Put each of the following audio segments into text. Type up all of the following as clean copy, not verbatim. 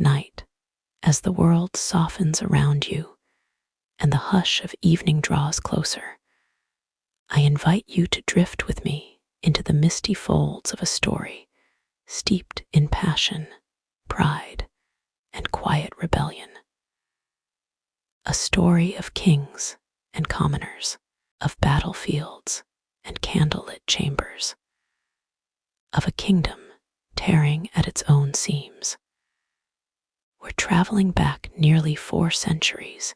Tonight, as the world softens around you and the hush of evening draws closer, I invite you to drift with me into the misty folds of a story steeped in passion, pride, and quiet rebellion. A story of kings and commoners, of battlefields and candlelit chambers, of a kingdom tearing at its own seams. We're traveling back nearly 4 centuries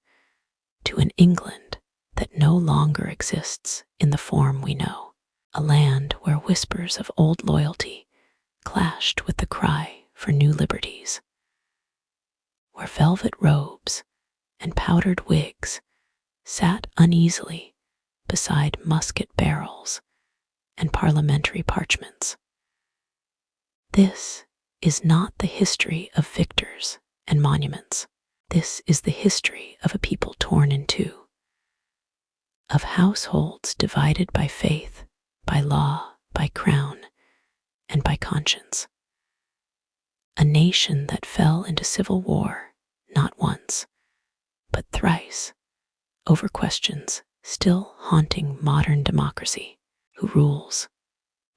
to an England that no longer exists in the form we know, a land where whispers of old loyalty clashed with the cry for new liberties, where velvet robes and powdered wigs sat uneasily beside musket barrels and parliamentary parchments. This is not the history of victors and monuments. This is the history of a people torn in two, of households divided by faith, by law, by crown, and by conscience. A nation that fell into civil war not once, but thrice, over questions still haunting modern democracy. Who rules?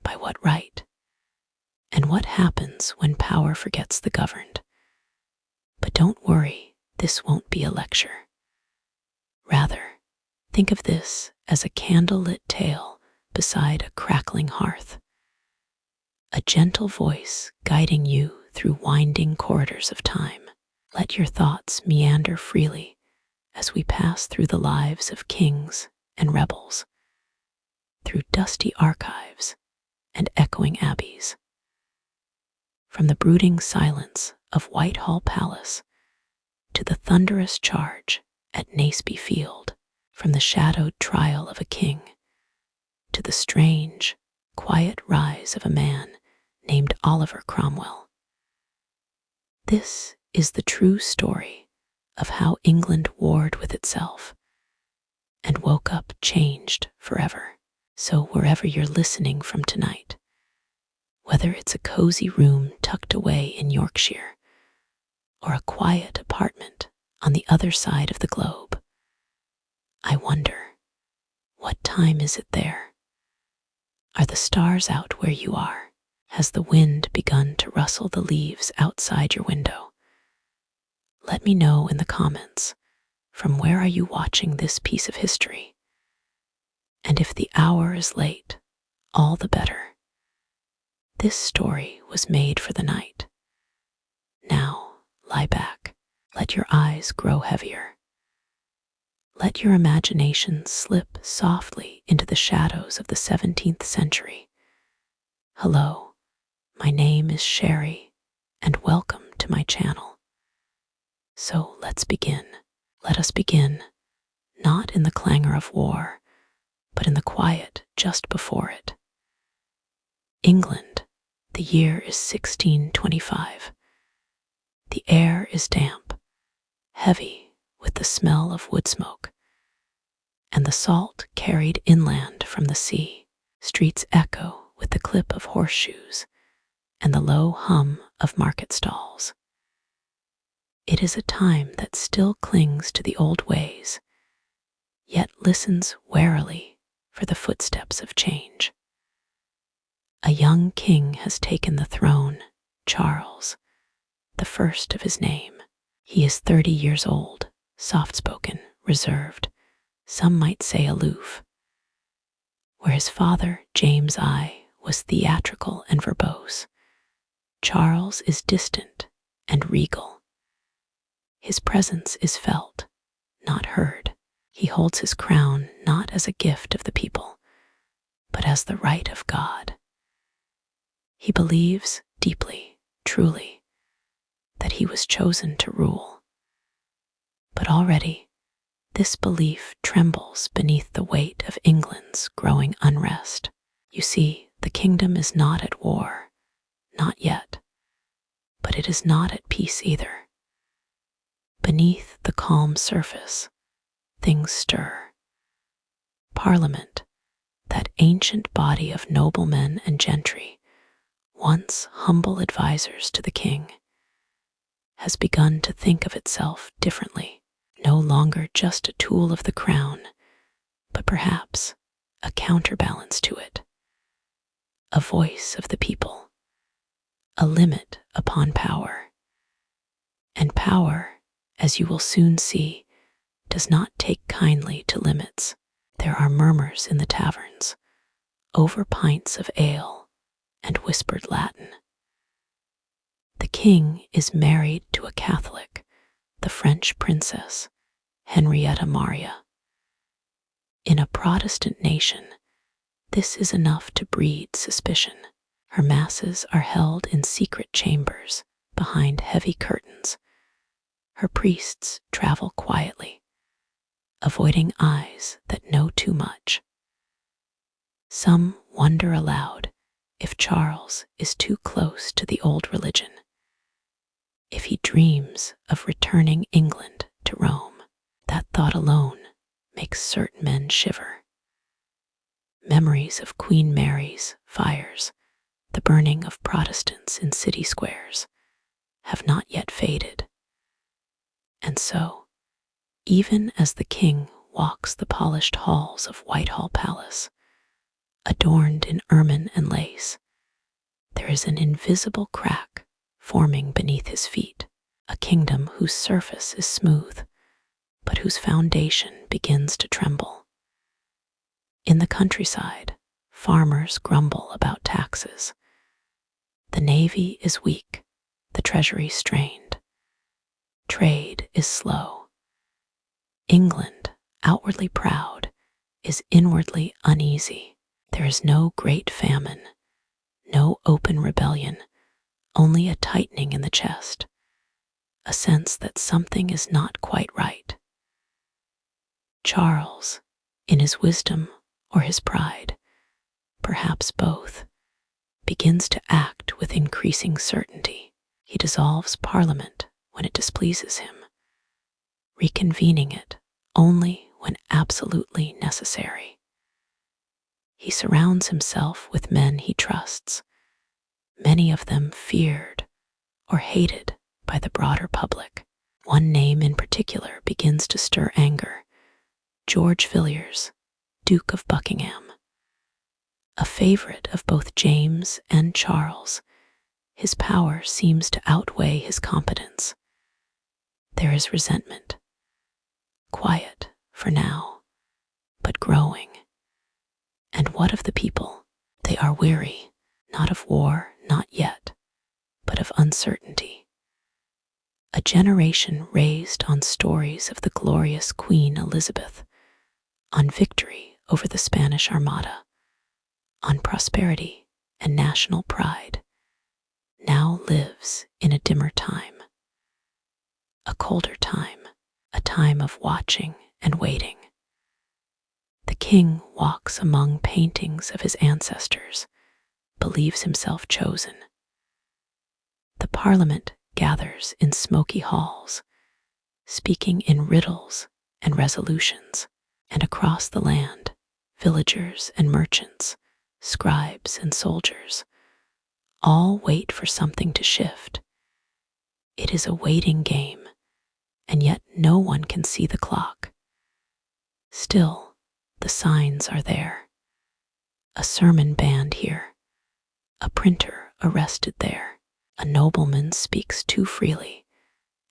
By what right? And what happens when power forgets the governed? But don't worry, this won't be a lecture. Rather, think of this as a candlelit tale beside a crackling hearth. A gentle voice guiding you through winding corridors of time. Let your thoughts meander freely as we pass through the lives of kings and rebels, through dusty archives and echoing abbeys. From the brooding silence of Whitehall Palace to the thunderous charge at Naseby Field, from the shadowed trial of a king to the strange, quiet rise of a man named Oliver Cromwell. This is the true story of how England warred with itself and woke up changed forever. So wherever you're listening from tonight, whether it's a cozy room tucked away in Yorkshire or a quiet apartment on the other side of the globe, I wonder, what time is it there? Are the stars out where you are? Has the wind begun to rustle the leaves outside your window? Let me know in the comments, from where are you watching this piece of history? And if the hour is late, all the better. This story was made for the night. Now, lie back. Let your eyes grow heavier. Let your imagination slip softly into the shadows of the 17th century. Hello, my name is Sherry, and welcome to my channel. So let's begin. Let us begin, not in the clangor of war, but in the quiet just before it. England, the year is 1625. The air is damp, heavy with the smell of wood smoke, and the salt carried inland from the sea. Streets echo with the clip of horseshoes and the low hum of market stalls. It is a time that still clings to the old ways, yet listens warily for the footsteps of change. A young king has taken the throne, Charles, the first of his name. He is 30 years old, soft-spoken, reserved, some might say aloof. Where his father, James I, was theatrical and verbose, Charles is distant and regal. His presence is felt, not heard. He holds his crown not as a gift of the people, but as the right of God. He believes deeply, truly, that he was chosen to rule. But already, this belief trembles beneath the weight of England's growing unrest. You see, the kingdom is not at war, not yet, but it is not at peace either. Beneath the calm surface, things stir. Parliament, that ancient body of noblemen and gentry, once humble advisors to the king, has begun to think of itself differently, no longer just a tool of the crown, but perhaps a counterbalance to it, a voice of the people, a limit upon power. And power, as you will soon see, does not take kindly to limits. There are murmurs in the taverns, over pints of ale and whispered Latin. The king is married to a Catholic, the French princess, Henrietta Maria. In a Protestant nation, this is enough to breed suspicion. Her masses are held in secret chambers behind heavy curtains. Her priests travel quietly, avoiding eyes that know too much. Some wonder aloud if Charles is too close to the old religion, if he dreams of returning England to Rome. That thought alone makes certain men shiver. Memories of Queen Mary's fires, the burning of Protestants in city squares, have not yet faded. And so, even as the king walks the polished halls of Whitehall Palace, adorned in ermine and lace, there is an invisible crack forming beneath his feet, a kingdom whose surface is smooth, but whose foundation begins to tremble. In the countryside, farmers grumble about taxes. The navy is weak, the treasury strained. Trade is slow. England, outwardly proud, is inwardly uneasy. There is no great famine, no open rebellion, only a tightening in the chest, a sense that something is not quite right. Charles, in his wisdom or his pride, perhaps both, begins to act with increasing certainty. He dissolves Parliament when it displeases him, reconvening it only when absolutely necessary. He surrounds himself with men he trusts, many of them feared or hated by the broader public. One name in particular begins to stir anger: George Villiers, Duke of Buckingham. A favorite of both James and Charles, his power seems to outweigh his competence. There is resentment, quiet for now, but growing. And what of the people? They are weary, not of war, not yet, but of uncertainty. A generation raised on stories of the glorious Queen Elizabeth, on victory over the Spanish Armada, on prosperity and national pride, now lives in a dimmer time, a colder time, a time of watching and waiting. The king walks among paintings of his ancestors, believes himself chosen. The parliament gathers in smoky halls, speaking in riddles and resolutions, and across the land, villagers and merchants, scribes and soldiers, all wait for something to shift. It is a waiting game, and yet no one can see the clock. Still, the signs are there. A sermon banned here, a printer arrested there, a nobleman speaks too freely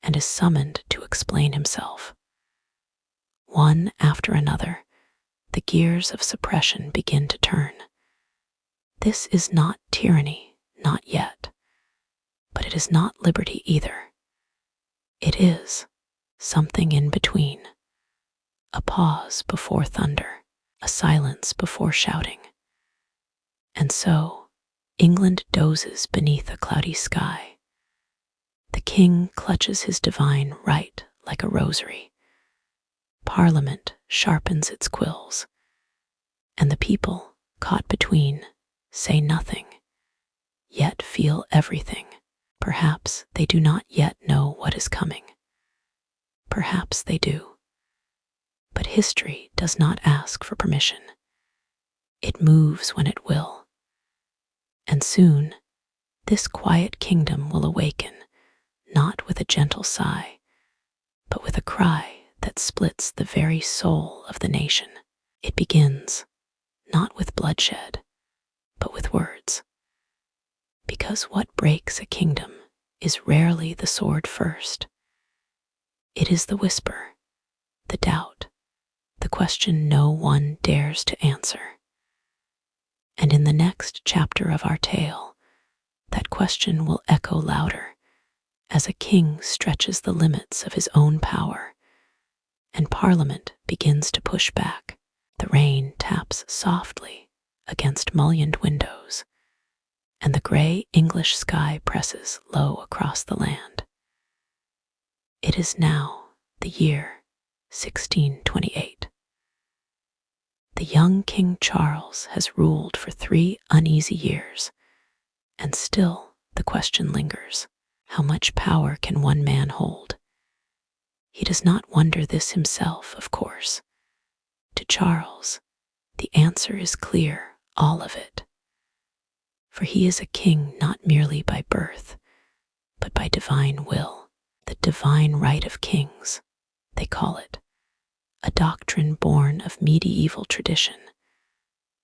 and is summoned to explain himself. One after another, the gears of suppression begin to turn. This is not tyranny, not yet, but it is not liberty either. It is something in between, a pause before thunder, a silence before shouting. And so, England dozes beneath a cloudy sky. The king clutches his divine right like a rosary. Parliament sharpens its quills, and the people, caught between, say nothing, yet feel everything. Perhaps they do not yet know what is coming. Perhaps they do. But history does not ask for permission. It moves when it will. And soon, this quiet kingdom will awaken, not with a gentle sigh, but with a cry that splits the very soul of the nation. It begins not with bloodshed, but with words. Because what breaks a kingdom is rarely the sword first. It is the whisper, the doubt, the question no one dares to answer. And in the next chapter of our tale, that question will echo louder as a king stretches the limits of his own power and Parliament begins to push back. The rain taps softly against mullioned windows, and the gray English sky presses low across the land. It is now the year 1628. The young King Charles has ruled for 3 uneasy years, and still the question lingers: how much power can one man hold? He does not wonder this himself, of course. To Charles, the answer is clear, all of it. For he is a king not merely by birth, but by divine will, the divine right of kings, they call it, a doctrine born of medieval tradition,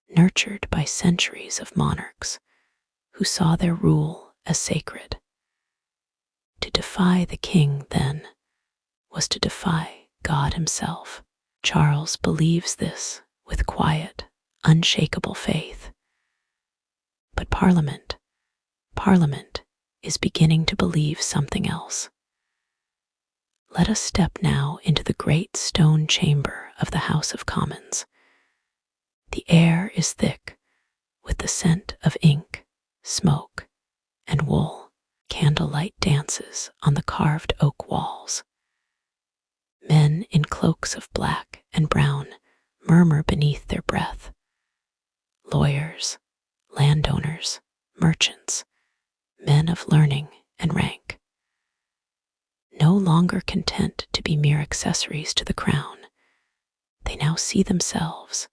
nurtured by centuries of monarchs who saw their rule as sacred. To defy the king, then, was to defy God himself. Charles believes this with quiet, unshakable faith. But Parliament is beginning to believe something else. Let us step now into the great stone chamber of the House of Commons. The air is thick with the scent of ink, smoke, and wool. Candlelight dances on the carved oak walls. Men in cloaks of black and brown murmur beneath their breath. Lawyers, landowners, merchants, men of learning and rank. No longer content to be mere accessories to the crown, they now see themselves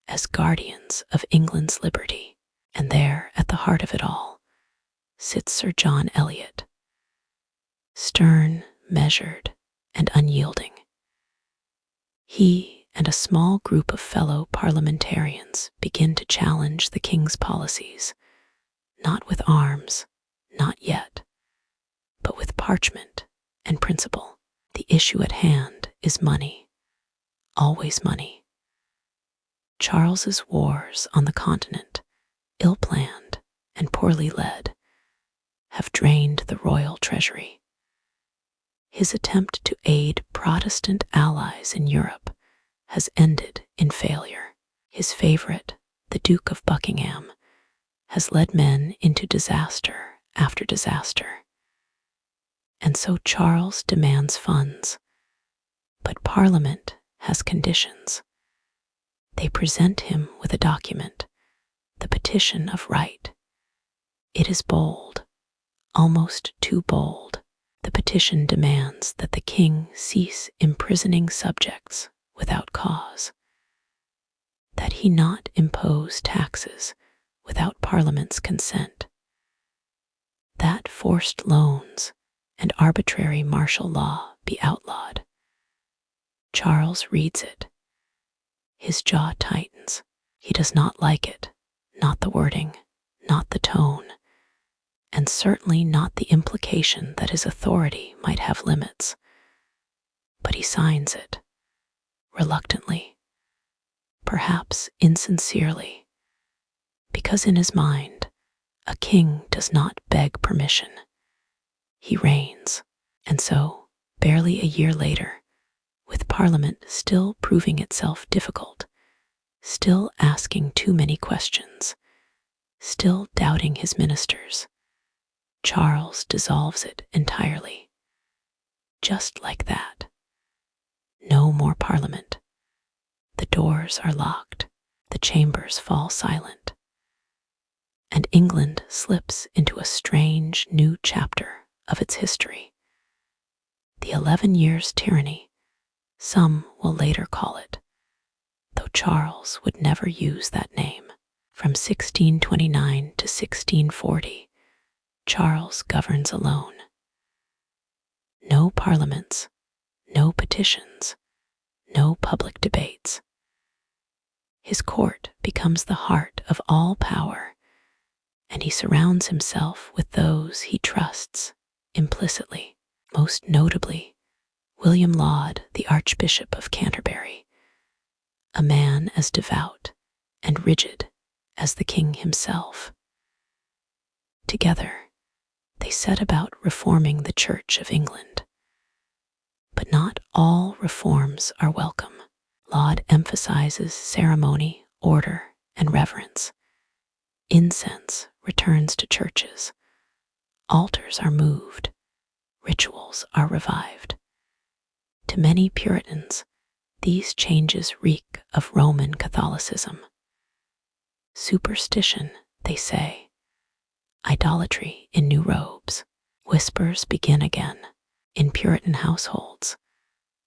as guardians of England's liberty. And there, at the heart of it all, sits Sir John Eliot, stern, measured, and unyielding. He and a small group of fellow parliamentarians begin to challenge the king's policies, not with arms, not yet, but with parchment and principle. The issue at hand is money, always money. Charles's wars on the continent, ill-planned and poorly led, have drained the royal treasury. His attempt to aid Protestant allies in Europe has ended in failure. His favorite, the Duke of Buckingham, has led men into disaster after disaster. And so Charles demands funds, but Parliament has conditions. They present him with a document, the Petition of Right. It is bold, almost too bold. The petition demands that the king cease imprisoning subjects without cause, that he not impose taxes without Parliament's consent, that forced loans and arbitrary martial law be outlawed. Charles reads it. His jaw tightens. He does not like it, not the wording, not the tone, and certainly not the implication that his authority might have limits. But he signs it, reluctantly, perhaps insincerely, because in his mind, a king does not beg permission. He reigns. And so, barely a year later, with Parliament still proving itself difficult, still asking too many questions, still doubting his ministers, Charles dissolves it entirely. Just like that. No more Parliament. The doors are locked, the chambers fall silent, and England slips into a strange new chapter of its history. The 11 years' tyranny, some will later call it, though Charles would never use that name. From 1629 to 1640, Charles governs alone. No parliaments, no petitions, no public debates. His court becomes the heart of all power, and he surrounds himself with those he trusts implicitly, most notably William Laud, the Archbishop of Canterbury, a man as devout and rigid as the king himself. Together, they set about reforming the Church of England. But not all reforms are welcome. Laud emphasizes ceremony, order, and reverence. Incense returns to churches. Altars are moved. Rituals are revived. To many Puritans, these changes reek of Roman Catholicism. Superstition, they say. Idolatry in new robes. Whispers begin again. In Puritan households,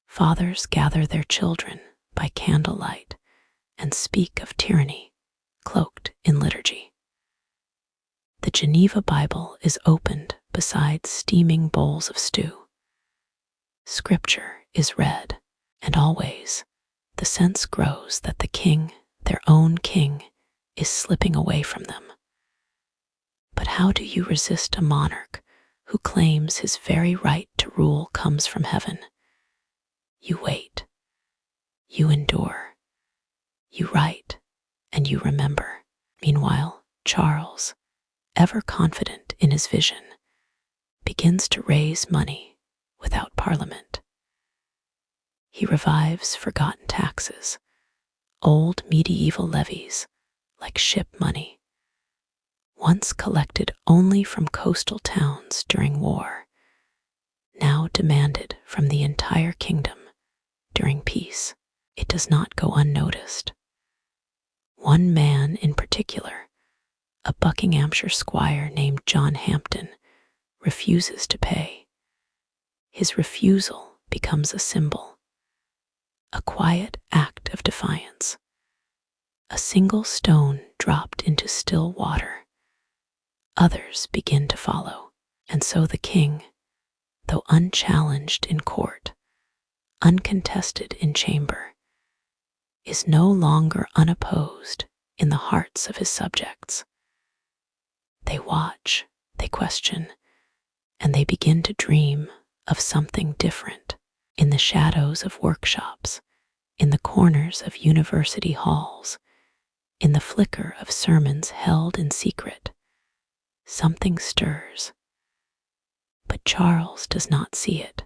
fathers gather their children by candlelight and speak of tyranny cloaked in liturgy. The Geneva Bible is opened beside steaming bowls of stew. Scripture is read, and always the sense grows that the king, their own king, is slipping away from them. But how do you resist a monarch who claims his very right to rule comes from heaven? You wait, you endure, you write, and you remember. Meanwhile, Charles, ever confident in his vision, begins to raise money without parliament. He revives forgotten taxes, old medieval levies like ship money, once collected only from coastal towns during war, now demanded from the entire kingdom during peace. It does not go unnoticed. One man in particular, a Buckinghamshire squire named John Hampden, refuses to pay. His refusal becomes a symbol, a quiet act of defiance, a single stone dropped into still water. Others begin to follow, and so the king, though unchallenged in court, uncontested in chamber, is no longer unopposed in the hearts of his subjects. They watch, they question, and they begin to dream of something different. In the shadows of workshops, in the corners of university halls, in the flicker of sermons held in secret, something stirs. But Charles does not see it.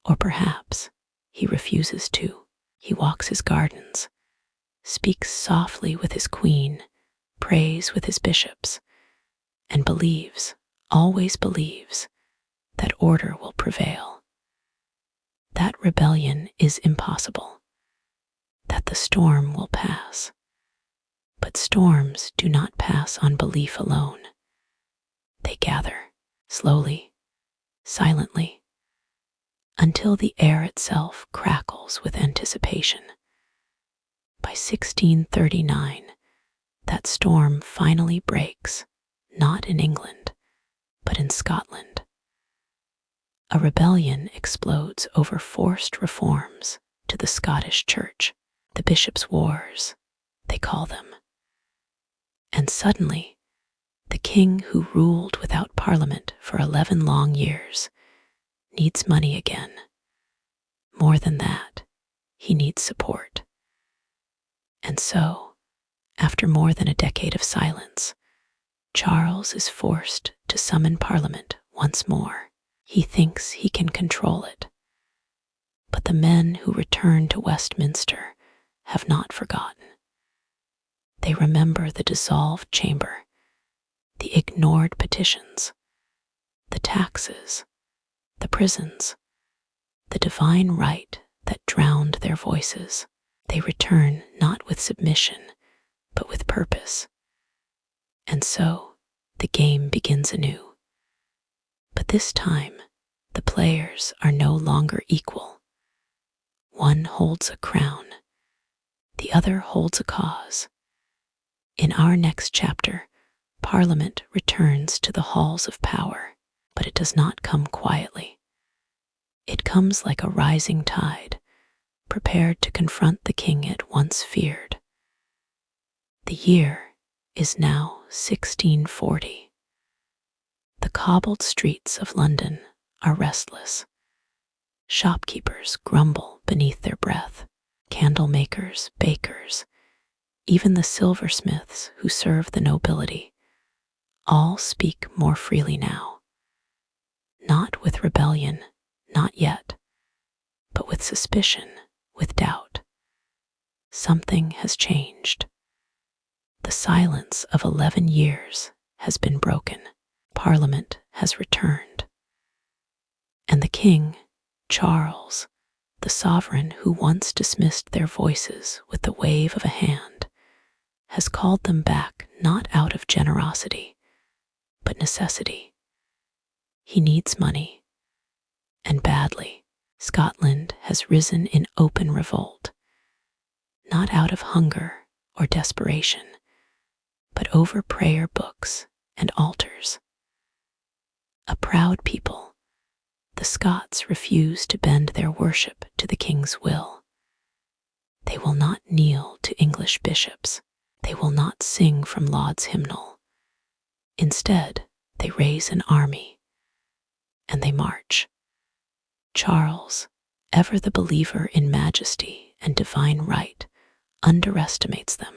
Or perhaps he refuses to. He walks his gardens, speaks softly with his queen, prays with his bishops, and believes, always believes, that order will prevail, that rebellion is impossible, that the storm will pass. But storms do not pass on belief alone. They gather, slowly, silently, until the air itself crackles with anticipation. By 1639, that storm finally breaks, not in England, but in Scotland. A rebellion explodes over forced reforms to the Scottish Church, the Bishops' Wars, they call them. And suddenly, the king who ruled without parliament for 11 long years needs money again. More than that, he needs support. And so, after more than a decade of silence, Charles is forced to summon Parliament once more. He thinks he can control it. But the men who return to Westminster have not forgotten. They remember the dissolved chamber, the ignored petitions, the taxes, the prisons, the divine right that drowned their voices. They return not with submission, but with purpose. And so the game begins anew. But this time, the players are no longer equal. One holds a crown, the other holds a cause. In our next chapter, Parliament returns to the halls of power, but it does not come quietly. comes like a rising tide, prepared to confront the king it once feared. The year is now 1640. The cobbled streets of London are restless. Shopkeepers grumble beneath their breath, candle makers, bakers, even the silversmiths who serve the nobility, all speak more freely now. Not with rebellion, not yet, but with suspicion, with doubt. Something has changed. The silence of 11 years has been broken. Parliament has returned. And the king, Charles, the sovereign who once dismissed their voices with the wave of a hand, has called them back not out of generosity, but necessity. He needs money, and badly. Scotland has risen in open revolt, not out of hunger or desperation, but over prayer books and altars. A proud people, the Scots refuse to bend their worship to the king's will. They will not kneel to English bishops. They will not sing from Laud's hymnal. Instead, they raise an army, and they march. Charles, ever the believer in majesty and divine right, underestimates them.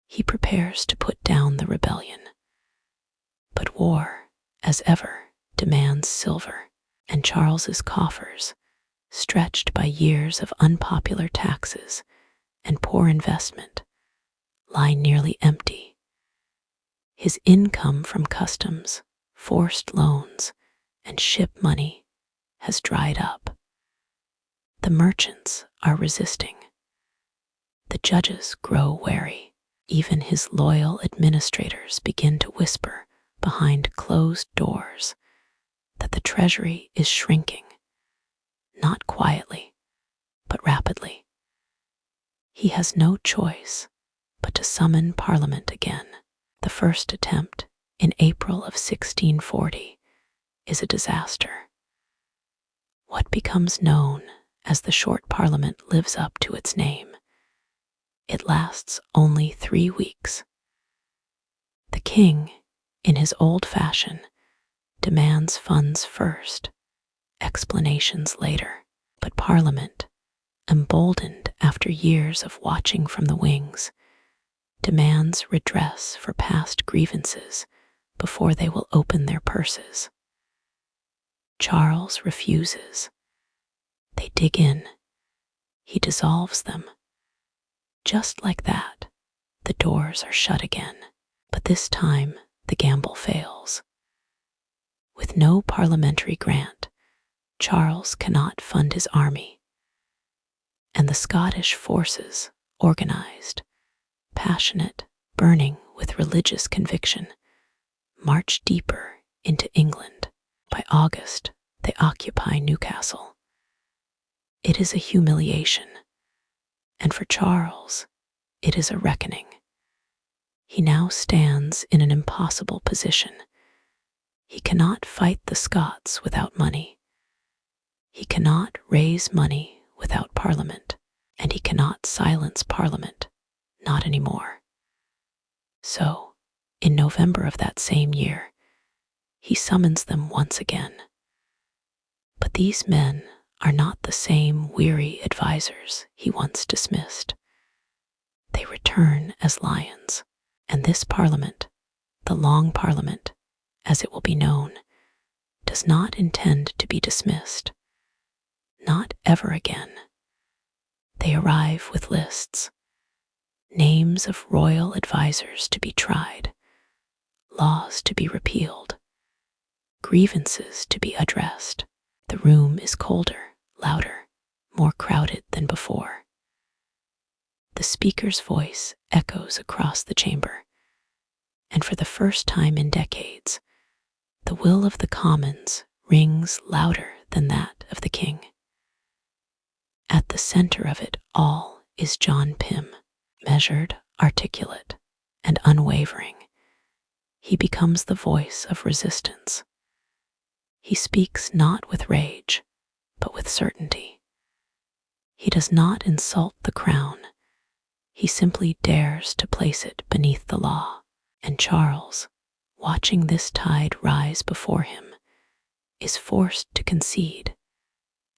He prepares to put down the rebellion. But war, as ever, demands silver, and Charles's coffers, stretched by years of unpopular taxes and poor investment, lie nearly empty. His income from customs, forced loans, and ship money has dried up. The merchants are resisting. The judges grow wary. Even his loyal administrators begin to whisper behind closed doors that the treasury is shrinking, not quietly, but rapidly. He has no choice but to summon Parliament again. The first attempt, in April of 1640, is a disaster. What becomes known as the Short Parliament lives up to its name. It lasts only 3 weeks. The king, in his old fashion, demands funds first, explanations later. But Parliament, emboldened after years of watching from the wings, demands redress for past grievances before they will open their purses. Charles refuses. They dig in. He dissolves them. Just like that, the doors are shut again. But this time, the gamble fails. With no parliamentary grant, Charles cannot fund his army. And the Scottish forces, organized, passionate, burning with religious conviction, march deeper into England. By August, they occupy Newcastle. It is a humiliation, and for Charles, it is a reckoning. He now stands in an impossible position. He cannot fight the Scots without money. He cannot raise money without Parliament, and he cannot silence Parliament, not anymore. So, in November of that same year, he summons them once again. But these men are not the same weary advisors he once dismissed. They return as lions, and this Parliament, the Long Parliament, as it will be known, does not intend to be dismissed. Not ever again. They arrive with lists, names of royal advisors to be tried, laws to be repealed, grievances to be addressed. The room is colder, louder, more crowded than before. The speaker's voice echoes across the chamber, and for the first time in decades, the will of the Commons rings louder than that of the king. At the center of it all is John Pym, measured, articulate, and unwavering. He becomes the voice of resistance. He speaks not with rage, certainty. He does not insult the crown, he simply dares to place it beneath the law. And Charles, watching this tide rise before him, is forced to concede,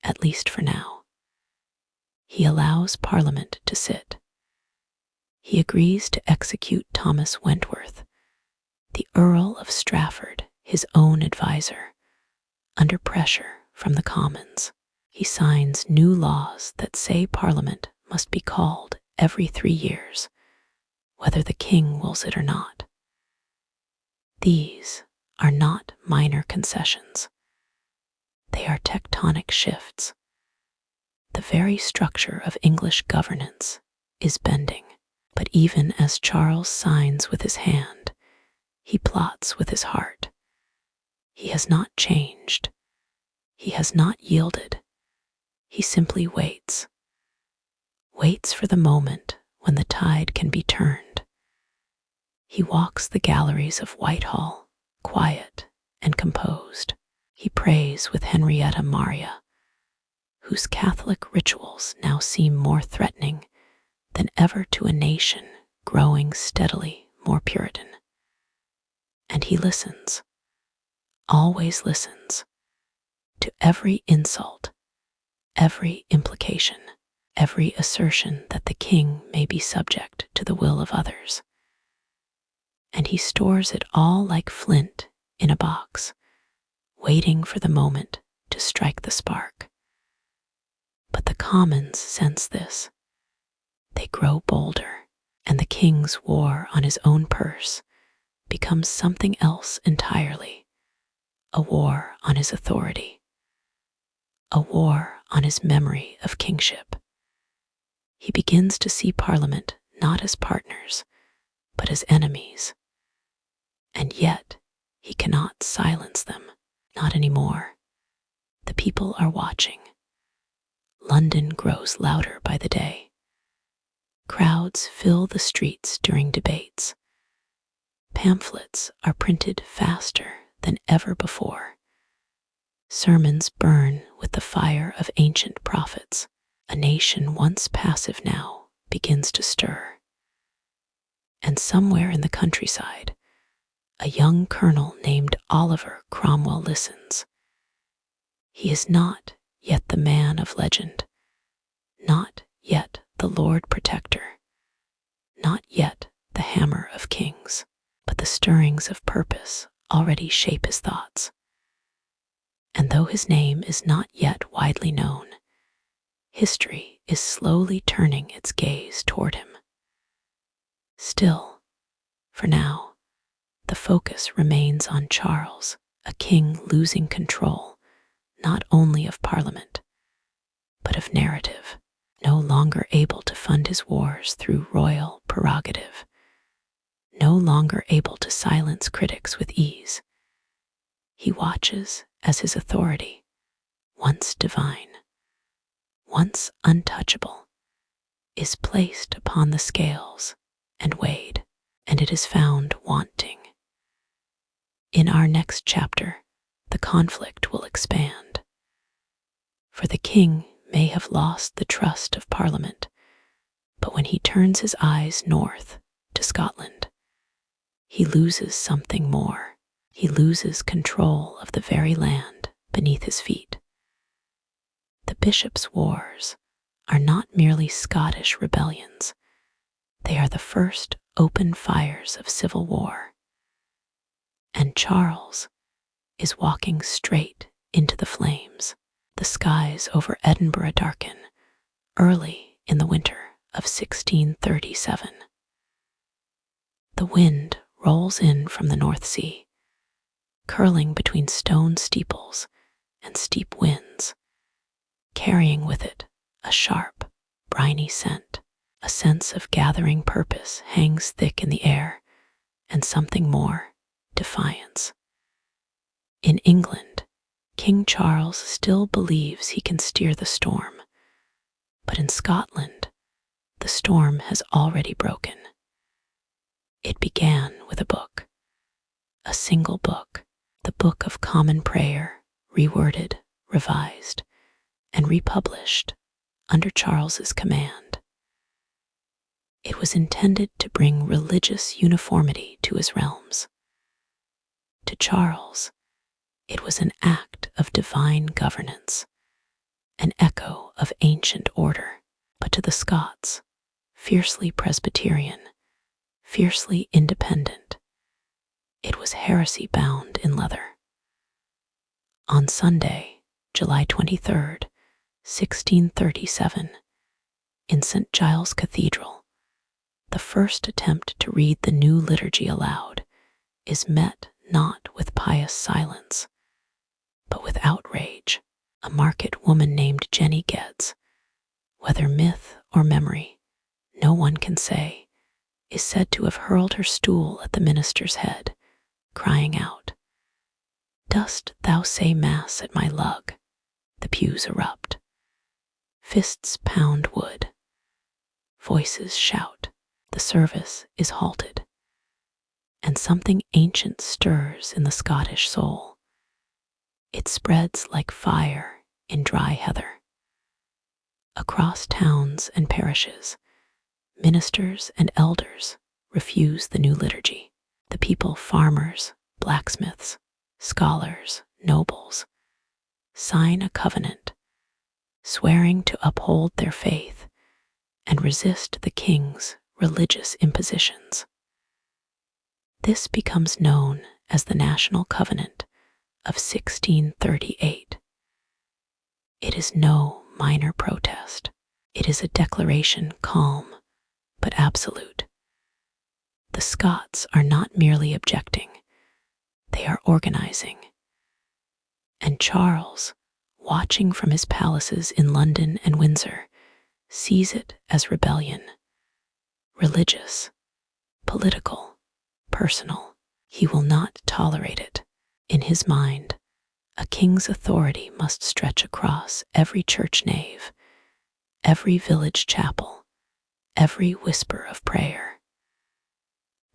at least for now. He allows Parliament to sit. He agrees to execute Thomas Wentworth, the Earl of Strafford, his own advisor, under pressure from the Commons. He signs new laws that say Parliament must be called every 3 years, whether the king wills it or not. These are not minor concessions. They are tectonic shifts. The very structure of English governance is bending. But even as Charles signs with his hand, he plots with his heart. He has not changed. He has not yielded. He simply waits. Waits for the moment when the tide can be turned. He walks the galleries of Whitehall, quiet and composed. He prays with Henrietta Maria, whose Catholic rituals now seem more threatening than ever to a nation growing steadily more Puritan. And he listens, always listens, to every insult, every implication, every assertion that the king may be subject to the will of others. And he stores it all like flint in a box, waiting for the moment to strike the spark. But the Commons sense this. They grow bolder, and the king's war on his own purse becomes something else entirely, a war on his authority, a war on his memory of kingship. He begins to see Parliament not as partners, but as enemies. And yet, he cannot silence them, not anymore. The people are watching. London grows louder by the day. Crowds fill the streets during debates. Pamphlets are printed faster than ever before. Sermons burn with the fire of ancient prophets. A nation once passive now begins to stir. And somewhere in the countryside, a young colonel named Oliver Cromwell listens. He is not yet the man of legend, not yet the Lord Protector, not yet the hammer of kings, but the stirrings of purpose already shape his thoughts. And though his name is not yet widely known, history is slowly turning its gaze toward him. Still, for now, the focus remains on Charles, a king losing control, not only of Parliament, but of narrative, no longer able to fund his wars through royal prerogative, no longer able to silence critics with ease. He watches as his authority, once divine, once untouchable, is placed upon the scales and weighed, and it is found wanting. In our next chapter, the conflict will expand. For the king may have lost the trust of Parliament, but when he turns his eyes north to Scotland, he loses something more. He loses control of the very land beneath his feet. The bishops' wars are not merely Scottish rebellions. They are the first open fires of civil war. And Charles is walking straight into the flames. The skies over Edinburgh darken early in the winter of 1637. The wind rolls in from the North Sea, curling between stone steeples and steep winds, carrying with it a sharp, briny scent. A sense of gathering purpose hangs thick in the air, and something more, defiance. In England, King Charles still believes he can steer the storm, but in Scotland, the storm has already broken. It began with a book, a single book, the Book of Common Prayer, reworded, revised, and republished under Charles's command. It was intended to bring religious uniformity to his realms. To Charles, it was an act of divine governance, an echo of ancient order. But to the Scots, fiercely Presbyterian, fiercely independent, it was heresy bound in leather. On Sunday, July 23rd, 1637, in St. Giles Cathedral, the first attempt to read the new liturgy aloud is met not with pious silence, but with outrage. A market woman named Jenny Geddes, whether myth or memory, no one can say, is said to have hurled her stool at the minister's head, crying out, "Dost thou say mass at my lug?" The pews erupt. Fists pound wood. Voices shout. The service is halted. And something ancient stirs in the Scottish soul. It spreads like fire in dry heather. Across towns and parishes, ministers and elders refuse the new liturgy. The people, farmers, blacksmiths, scholars, nobles, sign a covenant, swearing to uphold their faith and resist the king's religious impositions. This becomes known as the National Covenant of 1638. It is no minor protest. It is a declaration calm but absolute. The Scots are not merely objecting, they are organizing. And Charles, watching from his palaces in London and Windsor, sees it as rebellion. Religious, political, personal. He will not tolerate it. In his mind, a king's authority must stretch across every church nave, every village chapel, every whisper of prayer.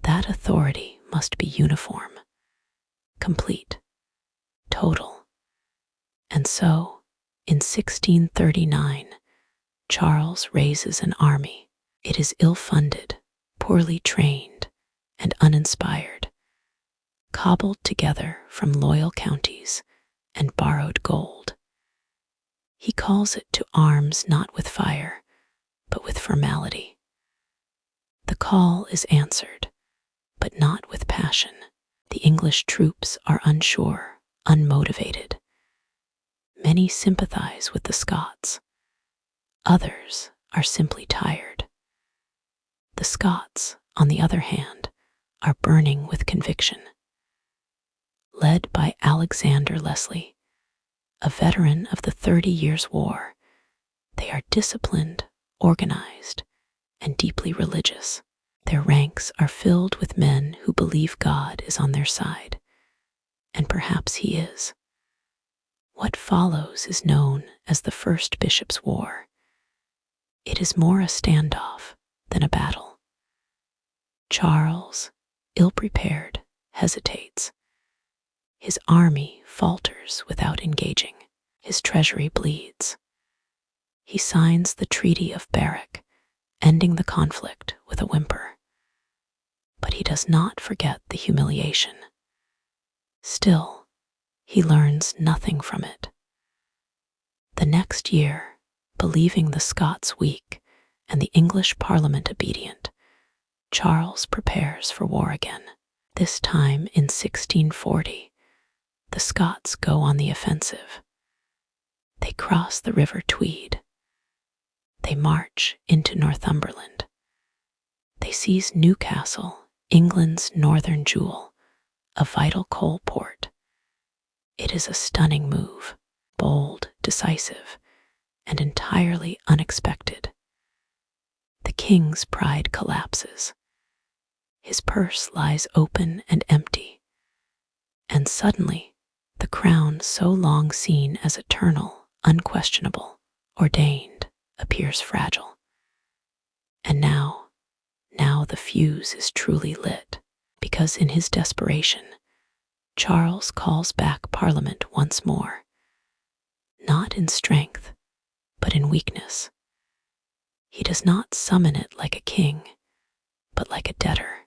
That authority must be uniform, complete, total. And so, in 1639, Charles raises an army. It is ill-funded, poorly trained, and uninspired, cobbled together from loyal counties and borrowed gold. He calls it to arms not with fire, but with formality. The call is answered, but not with passion. The English troops are unsure, unmotivated. Many sympathize with the Scots. Others are simply tired. The Scots, on the other hand, are burning with conviction. Led by Alexander Leslie, a veteran of the 30 Years' War, they are disciplined, organized, and deeply religious. Their ranks are filled with men who believe God is on their side, and perhaps he is. What follows is known as the First Bishops' War. It is more a standoff than a battle. Charles, ill-prepared, hesitates. His army falters without engaging. His treasury bleeds. He signs the Treaty of Berwick, ending the conflict with a whimper. But he does not forget the humiliation. Still, he learns nothing from it. The next year, believing the Scots weak and the English Parliament obedient, Charles prepares for war again. This time in 1640, the Scots go on the offensive. They cross the River Tweed. They march into Northumberland. They seize Newcastle, England's northern jewel, a vital coal port. It is a stunning move, bold, decisive, and entirely unexpected. The king's pride collapses. His purse lies open and empty. And suddenly, the crown so long seen as eternal, unquestionable, ordained, appears fragile. And now the fuse is truly lit, because in his desperation, Charles calls back Parliament once more. Not in strength, but in weakness. He does not summon it like a king, but like a debtor.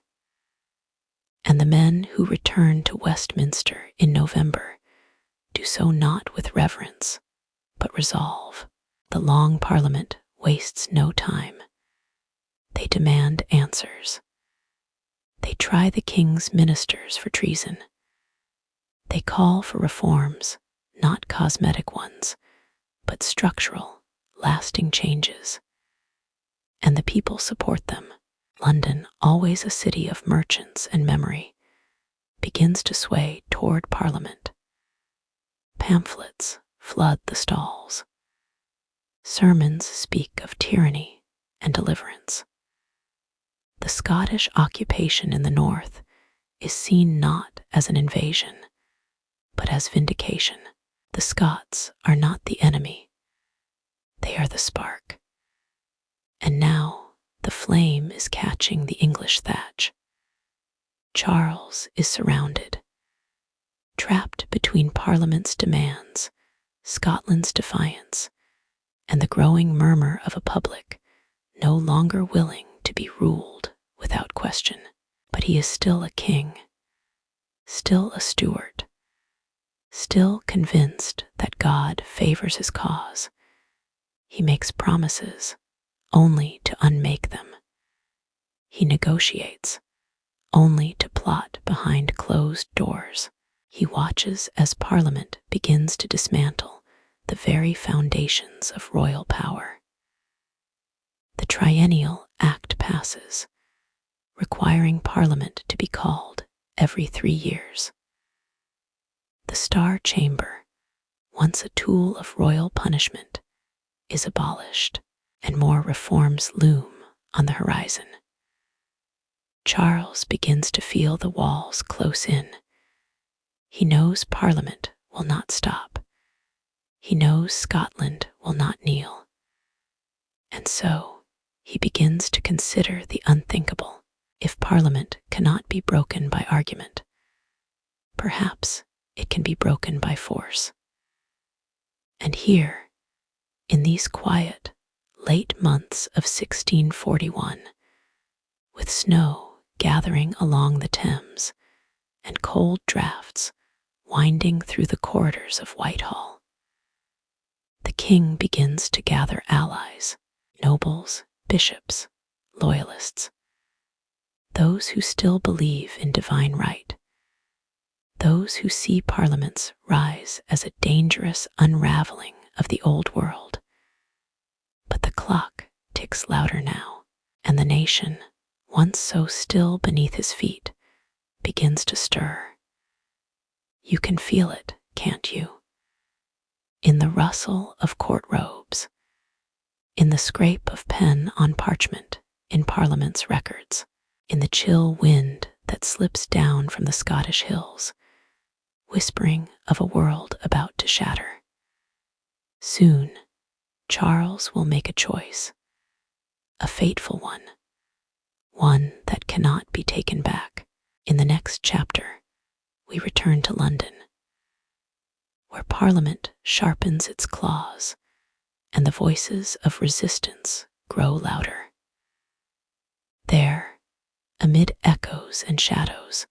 And the men who return to Westminster in November do so not with reverence, but resolve. The long Parliament wastes no time. They demand answers. They try the king's ministers for treason. They call for reforms, not cosmetic ones, but structural, lasting changes. And the people support them. London, always a city of merchants and memory, begins to sway toward Parliament. Pamphlets flood the stalls. Sermons speak of tyranny and deliverance. The Scottish occupation in the north is seen not as an invasion, but as vindication. The Scots are not the enemy. They are the spark. And now the flame is catching the English thatch. Charles is surrounded, trapped between Parliament's demands, Scotland's defiance, and the growing murmur of a public no longer willing to be ruled without question. But he is still a king, still a Stuart, still convinced that God favors his cause. He makes promises only to unmake them. He negotiates only to plot behind closed doors. He watches as Parliament begins to dismantle the very foundations of royal power. The Triennial Act passes, requiring Parliament to be called every 3 years. The Star Chamber, once a tool of royal punishment, is abolished, and more reforms loom on the horizon. Charles begins to feel the walls close in. He knows Parliament will not stop. He knows Scotland will not kneel. And so he begins to consider the unthinkable. If Parliament cannot be broken by argument, perhaps it can be broken by force. And here, in these quiet, late months of 1641, with snow gathering along the Thames and cold draughts winding through the corridors of Whitehall, the king begins to gather allies, nobles, bishops, loyalists, those who still believe in divine right, those who see parliaments rise as a dangerous unraveling of the old world. But the clock ticks louder now, and the nation, once so still beneath his feet, begins to stir. You can feel it, can't you? In the rustle of court robes, in the scrape of pen on parchment in Parliament's records, in the chill wind that slips down from the Scottish hills, whispering of a world about to shatter. Soon, Charles will make a choice, a fateful one that cannot be taken back. In the next chapter, we return to London, where Parliament sharpens its claws and the voices of resistance grow louder. There, amid echoes and shadows,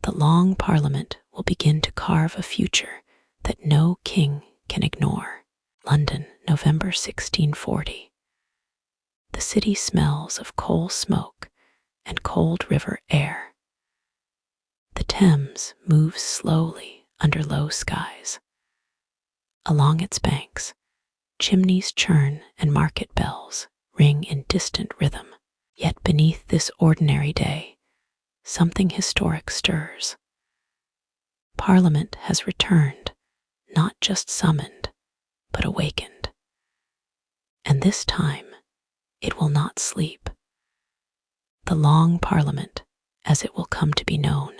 the long Parliament will begin to carve a future that no king can ignore. London, November 1640. The city smells of coal smoke and cold river air. The Thames moves slowly under low skies. Along its banks, chimneys churn and market bells ring in distant rhythm. Yet beneath this ordinary day, something historic stirs. Parliament has returned, not just summoned, but awakened. And this time, it will not sleep. The long Parliament, as it will come to be known,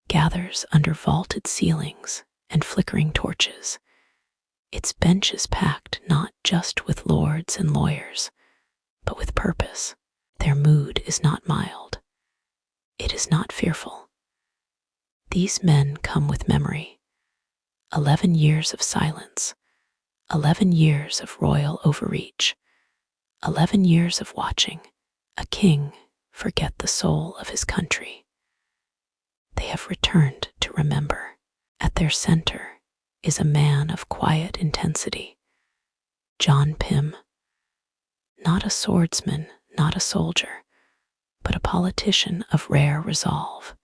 gathers under vaulted ceilings and flickering torches, its benches packed not just with lords and lawyers, but with purpose. Their mood is not mild. It is not fearful. These men come with memory. 11 years of silence, 11 years of royal overreach, 11 years of watching a king forget the soul of his country. They have returned to remember. At their center is a man of quiet intensity, John Pym, not a swordsman, not a soldier, but a politician of rare resolve.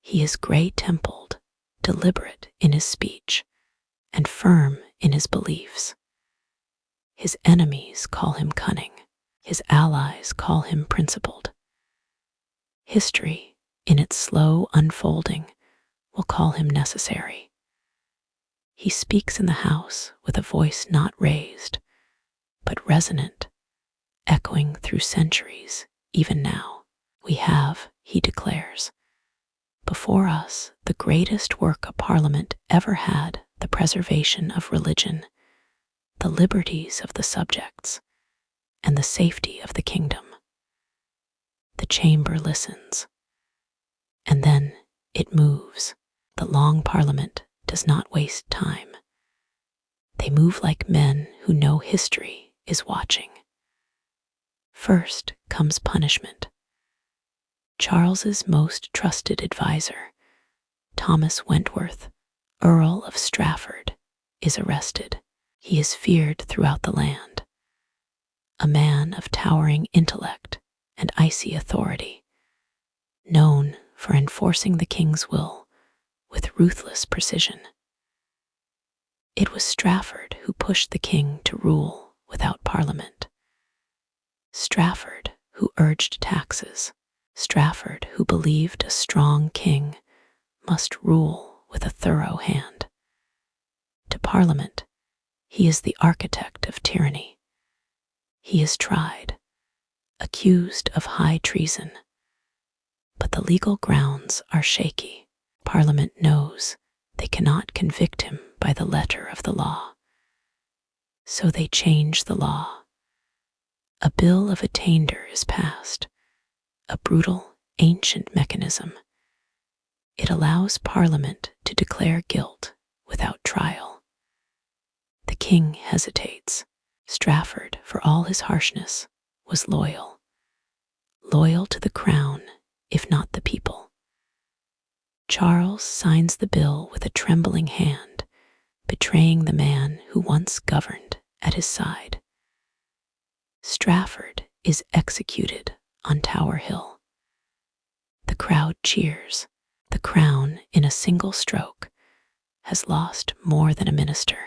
He is gray-templed, deliberate in his speech, and firm in his beliefs. His enemies call him cunning. His allies call him principled. History, in its slow unfolding, will call him necessary. He speaks in the house with a voice not raised, but resonant, echoing through centuries, even now. We have, he declares, before us the greatest work a parliament ever had, the preservation of religion, the liberties of the subjects, and the safety of the kingdom. The chamber listens, and then it moves. The long parliament does not waste time. They move like men who know history is watching. First comes punishment. Charles's most trusted advisor, Thomas Wentworth, Earl of Strafford, is arrested. He is feared throughout the land. A man of towering intellect and icy authority, known for enforcing the king's will with ruthless precision. It was Strafford who pushed the king to rule without parliament. Strafford who urged taxes. Strafford who believed a strong king must rule with a thorough hand. To parliament, he is the architect of tyranny. He is tried, accused of high treason, but the legal grounds are shaky. Parliament knows they cannot convict him by the letter of the law. So they change the law. A bill of attainder is passed, a brutal, ancient mechanism. It allows Parliament to declare guilt without trial. The king hesitates. Strafford, for all his harshness, was loyal. Loyal to the crown, if not the people. Charles signs the bill with a trembling hand, betraying the man who once governed at his side. Strafford is executed on Tower Hill. The crowd cheers. The crown, in a single stroke, has lost more than a minister.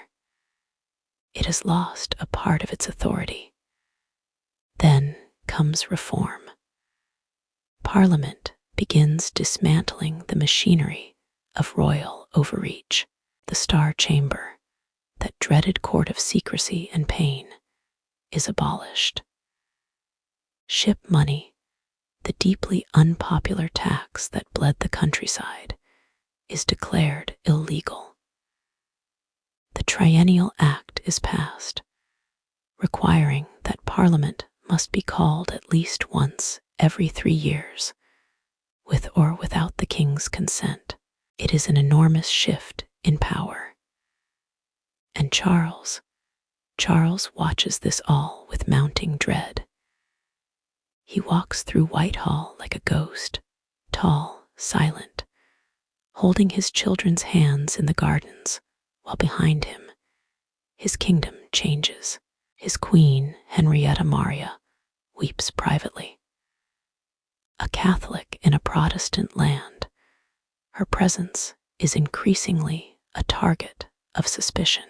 It has lost a part of its authority. Then comes reform. Parliament begins dismantling the machinery of royal overreach. The Star Chamber, that dreaded court of secrecy and pain, is abolished. Ship money, the deeply unpopular tax that bled the countryside, is declared illegal. The Triennial Act is passed, requiring that Parliament must be called at least once every 3 years, with or without the king's consent. It is an enormous shift in power. And Charles watches this all with mounting dread. He walks through Whitehall like a ghost, tall, silent, holding his children's hands in the gardens, while behind him, his kingdom changes. His queen, Henrietta Maria, weeps privately. A Catholic in a Protestant land, her presence is increasingly a target of suspicion.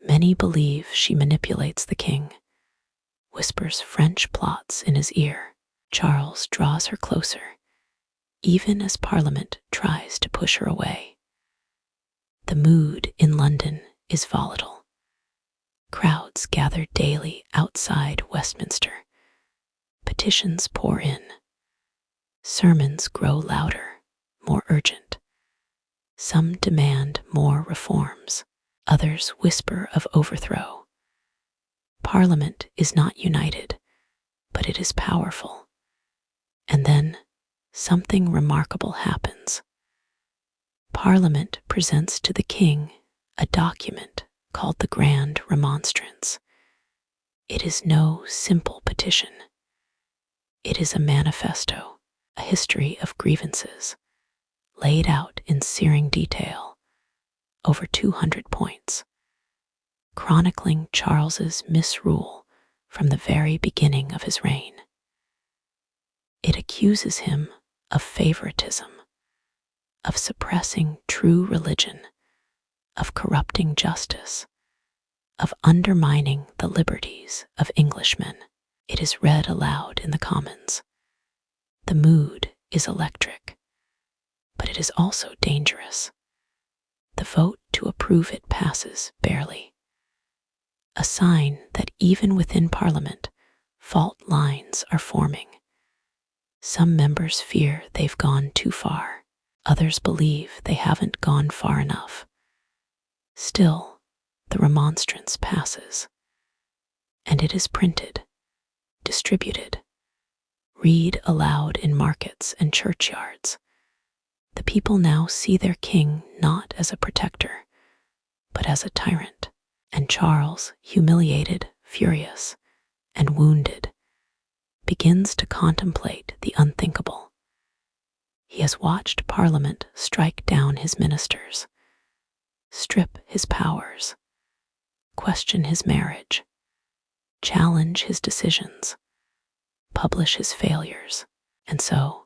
Many believe she manipulates the king, whispers French plots in his ear. Charles draws her closer, even as Parliament tries to push her away. The mood in London is volatile. Crowds gather daily outside Westminster. Petitions pour in. Sermons grow louder, more urgent. Some demand more reforms. Others whisper of overthrow. Parliament is not united, but it is powerful. And then something remarkable happens. Parliament presents to the king a document called the Grand Remonstrance. It is no simple petition. It is a manifesto, a history of grievances, laid out in searing detail, over 200 points, chronicling Charles's misrule from the very beginning of his reign. It accuses him of favoritism, of suppressing true religion, of corrupting justice, of undermining the liberties of Englishmen. It is read aloud in the Commons. The mood is electric, but it is also dangerous. The vote to approve it passes barely, a sign that even within Parliament, fault lines are forming. Some members fear they've gone too far. Others believe they haven't gone far enough. Still, the remonstrance passes, and it is printed, distributed, read aloud in markets and churchyards. The people now see their king not as a protector, but as a tyrant, and Charles, humiliated, furious, and wounded, begins to contemplate the unthinkable. He has watched Parliament strike down his ministers, strip his powers, question his marriage, challenge his decisions, publish his failures, and so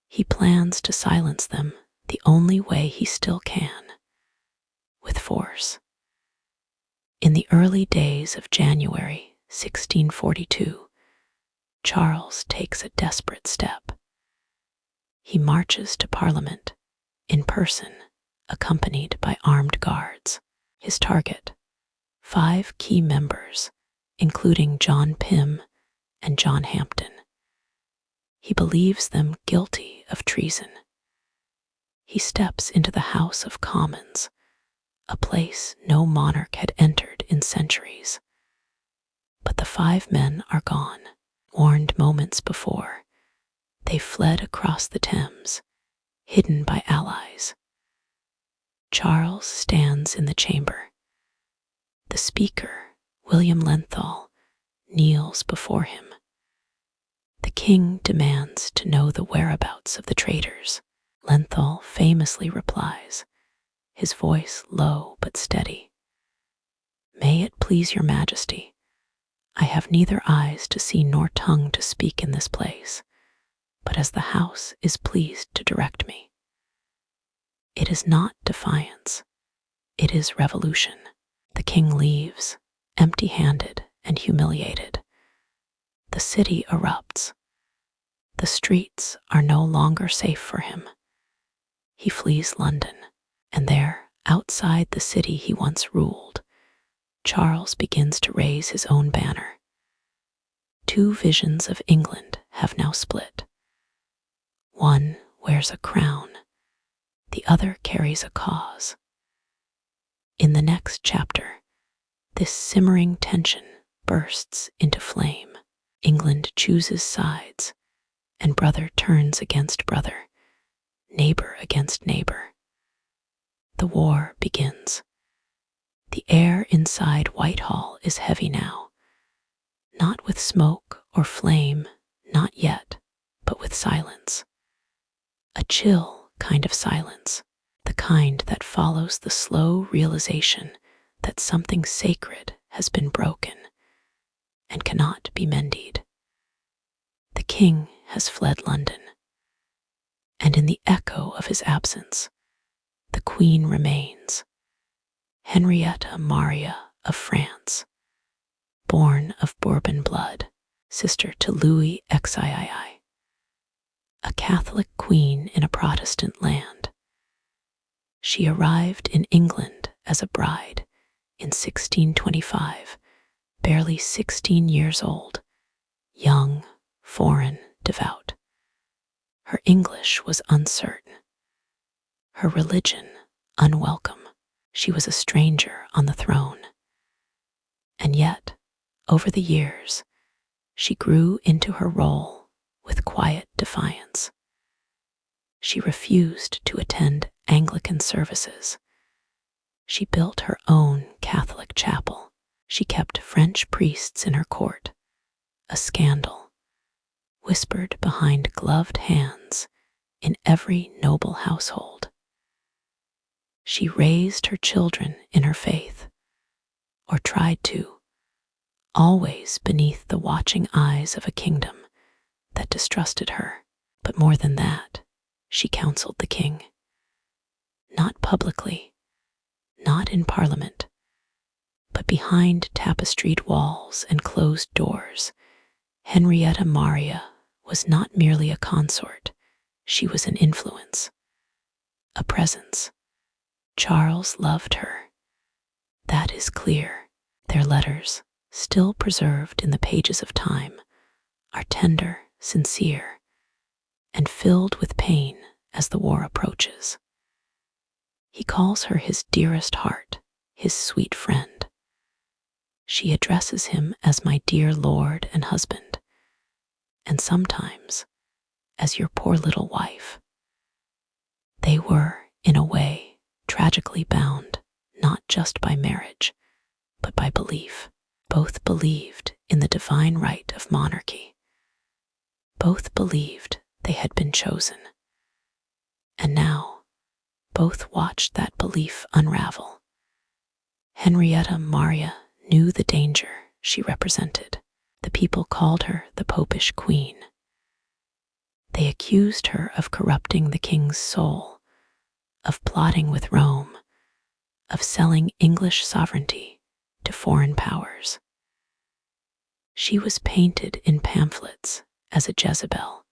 he plans to silence them the only way he still can, with force. In the early days of January 1642, Charles takes a desperate step. He marches to Parliament in person, accompanied by armed guards. His target, 5 key members, including John Pym and John Hampden. He believes them guilty of treason. He steps into the House of Commons, a place no monarch had entered in centuries. But the 5 men are gone. Warned moments before, they fled across the Thames, hidden by allies. Charles stands in the chamber. The Speaker, William Lenthal, kneels before him. The king demands to know the whereabouts of the traitors. Lenthal famously replies, his voice low but steady, "May it please your majesty, I have neither eyes to see nor tongue to speak in this place, but as the house is pleased to direct me." It is not defiance, it is revolution. The king leaves, empty-handed and humiliated. The city erupts. The streets are no longer safe for him. He flees London, and there, outside the city he once ruled, Charles begins to raise his own banner. 2 visions of England have now split. One wears a crown, the other carries a cause. In the next chapter, this simmering tension bursts into flame. England chooses sides, and brother turns against brother, neighbor against neighbor. The war begins. The air inside Whitehall is heavy now, not with smoke or flame, not yet, but with silence. A chill kind of silence, the kind that follows the slow realization that something sacred has been broken and cannot be mended. The king has fled London, and in the echo of his absence, the queen remains, Henrietta Maria of France, born of Bourbon blood, sister to Louis XIII, a Catholic queen in a Protestant land. She arrived in England as a bride in 1625, barely 16 years old, young, foreign, devout. Her English was uncertain, her religion unwelcome. She was a stranger on the throne. And yet, over the years, she grew into her role with quiet defiance. She refused to attend Anglican services. She built her own Catholic chapel. She kept French priests in her court, a scandal whispered behind gloved hands in every noble household. She raised her children in her faith, or tried to, always beneath the watching eyes of a kingdom that distrusted her. But more than that, she counseled the king. Not publicly, not in parliament, but behind tapestried walls and closed doors. Henrietta Maria was not merely a consort, she was an influence, a presence. Charles loved her. That is clear. Their letters, still preserved in the pages of time, are tender, sincere, and filled with pain as the war approaches. He calls her his dearest heart, his sweet friend. She addresses him as my dear lord and husband, and sometimes as your poor little wife. They were, in a way, tragically bound, not just by marriage, but by belief. Both believed in the divine right of monarchy. Both believed they had been chosen. And now, both watched that belief unravel. Henrietta Maria knew the danger she represented. The people called her the Popish Queen. They accused her of corrupting the king's soul, of plotting with Rome, of selling English sovereignty to foreign powers. She was painted in pamphlets as a Jezebel,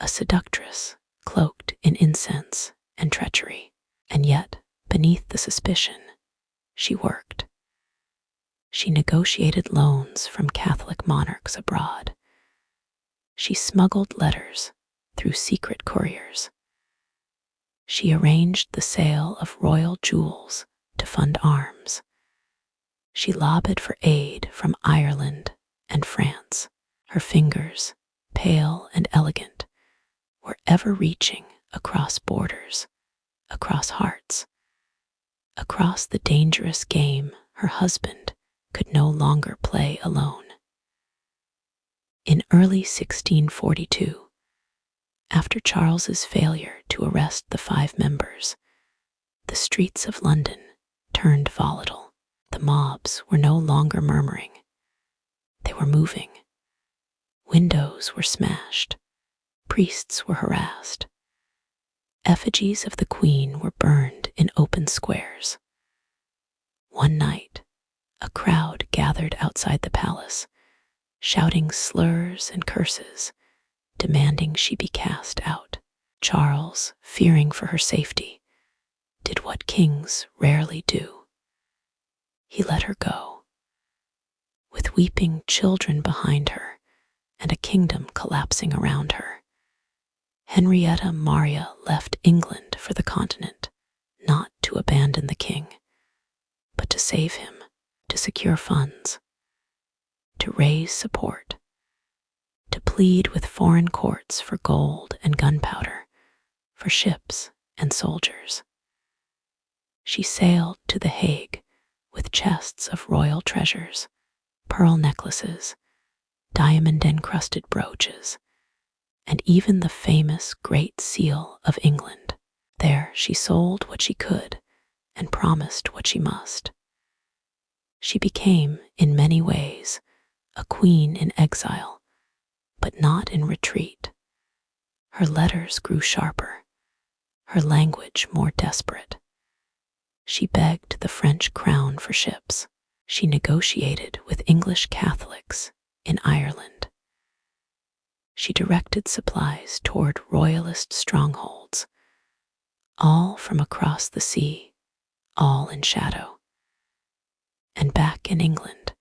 a seductress cloaked in incense and treachery. And yet, beneath the suspicion, she worked. She negotiated loans from Catholic monarchs abroad. She smuggled letters through secret couriers. She arranged the sale of royal jewels to fund arms. She lobbied for aid from Ireland and France. Her fingers, pale and elegant, were ever reaching across borders, across hearts, across the dangerous game her husband could no longer play alone. In early 1642, after Charles's failure to arrest the 5 members, the streets of London turned volatile. The mobs were no longer murmuring. They were moving. Windows were smashed. Priests were harassed. Effigies of the Queen were burned in open squares. One night, a crowd gathered outside the palace, shouting slurs and curses, demanding she be cast out. Charles, fearing for her safety, did what kings rarely do. He let her go. With weeping children behind her and a kingdom collapsing around her, Henrietta Maria left England for the continent, not to abandon the king, but to save him, to secure funds, to raise support, to plead with foreign courts for gold and gunpowder, for ships and soldiers. She sailed to The Hague with chests of royal treasures, pearl necklaces, diamond-encrusted brooches, and even the famous Great Seal of England. There she sold what she could and promised what she must. She became, in many ways, a queen in exile, but not in retreat. Her letters grew sharper, her language more desperate. She begged the French crown for ships. She negotiated with English Catholics in Ireland. She directed supplies toward royalist strongholds, all from across the sea, all in shadow. And back in England,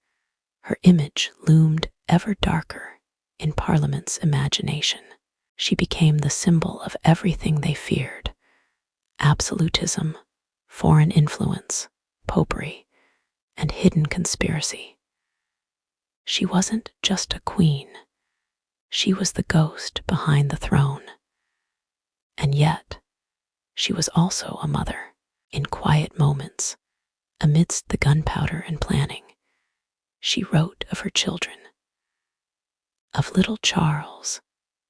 her image loomed ever darker in Parliament's imagination. She became the symbol of everything they feared: absolutism, foreign influence, popery, and hidden conspiracy. She wasn't just a queen. She was the ghost behind the throne. And yet, she was also a mother. In quiet moments, amidst the gunpowder and planning, she wrote of her children, of little Charles,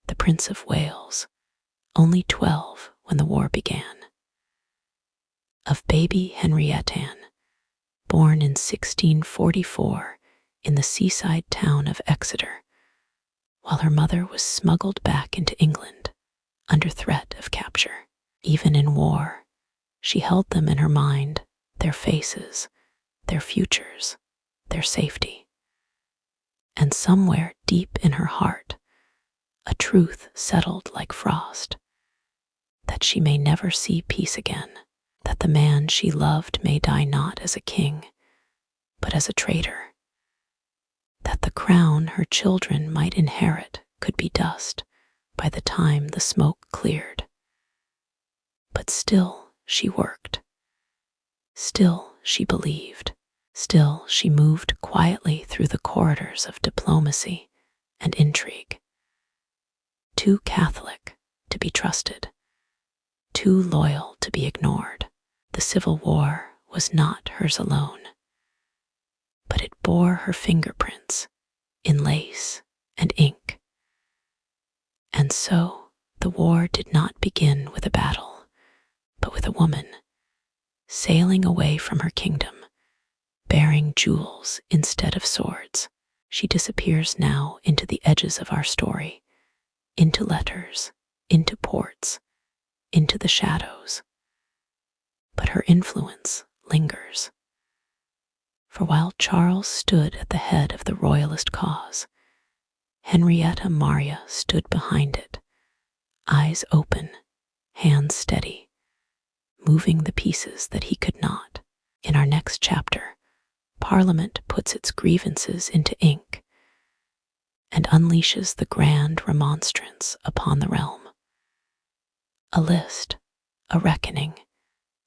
the Prince of Wales, only 12 when the war began, of baby Henriette Anne, born in 1644 in the seaside town of Exeter, while her mother was smuggled back into England under threat of capture. Even in war, she held them in her mind, their faces, their futures, their safety. And somewhere deep in her heart, a truth settled like frost, that she may never see peace again, that the man she loved may die not as a king, but as a traitor, that the crown her children might inherit could be dust by the time the smoke cleared. But still she worked. Still she believed. Still she moved quietly through the corridors of diplomacy and intrigue. Too Catholic to be trusted, too loyal to be ignored. The Civil War was not hers alone, but it bore her fingerprints in lace and ink. And so the war did not begin with a battle, but with a woman sailing away from her kingdom, bearing jewels instead of swords. She disappears now into the edges of our story, into letters, into ports, into the shadows. But her influence lingers. For while Charles stood at the head of the royalist cause, Henrietta Maria stood behind it, eyes open, hands steady, moving the pieces that he could not. In our next chapter, Parliament puts its grievances into ink and unleashes the grand remonstrance upon the realm. A list, a reckoning,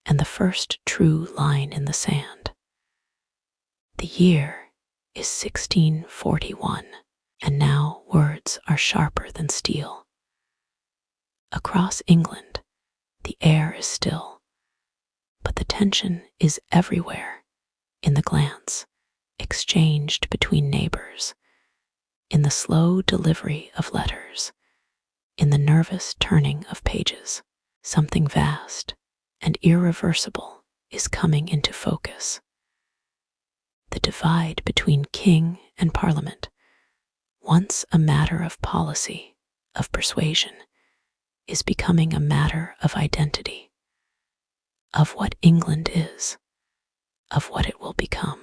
and the first true line in the sand. The year is 1641, and now words are sharper than steel. Across England, the air is still, but the tension is everywhere, in the glance exchanged between neighbors, in the slow delivery of letters, in the nervous turning of pages. Something vast and irreversible is coming into focus. The divide between king and parliament, once a matter of policy, of persuasion, is becoming a matter of identity, of what England is, of what it will become.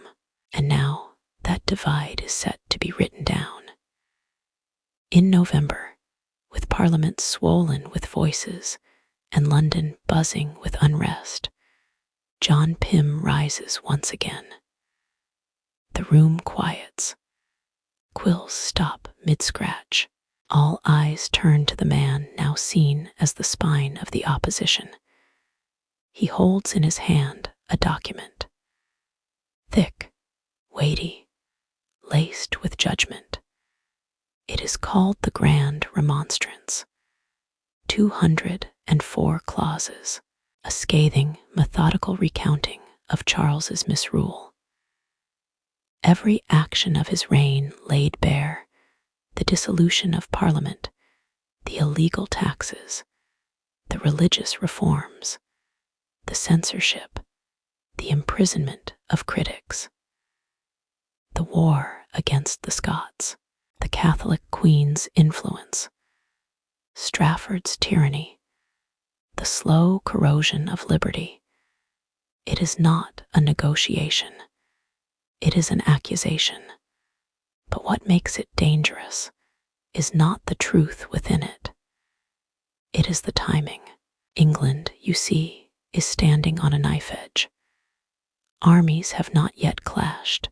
And now that divide is set to be written down. In November, with Parliament swollen with voices and London buzzing with unrest, John Pym rises once again. The room quiets. Quills stop mid-scratch. All eyes turn to the man now seen as the spine of the opposition. He holds in his hand a document. Thick, weighty, laced with judgment. It is called the Grand Remonstrance. 204 clauses, a scathing, methodical recounting of Charles's misrule. Every action of his reign laid bare, the dissolution of Parliament, the illegal taxes, the religious reforms, the censorship, the imprisonment of critics, the war against the Scots, the Catholic Queen's influence, Strafford's tyranny, the slow corrosion of liberty. It is not a negotiation. It is an accusation. But what makes it dangerous is not the truth within it. It is the timing. England, you see, is standing on a knife edge. Armies have not yet clashed,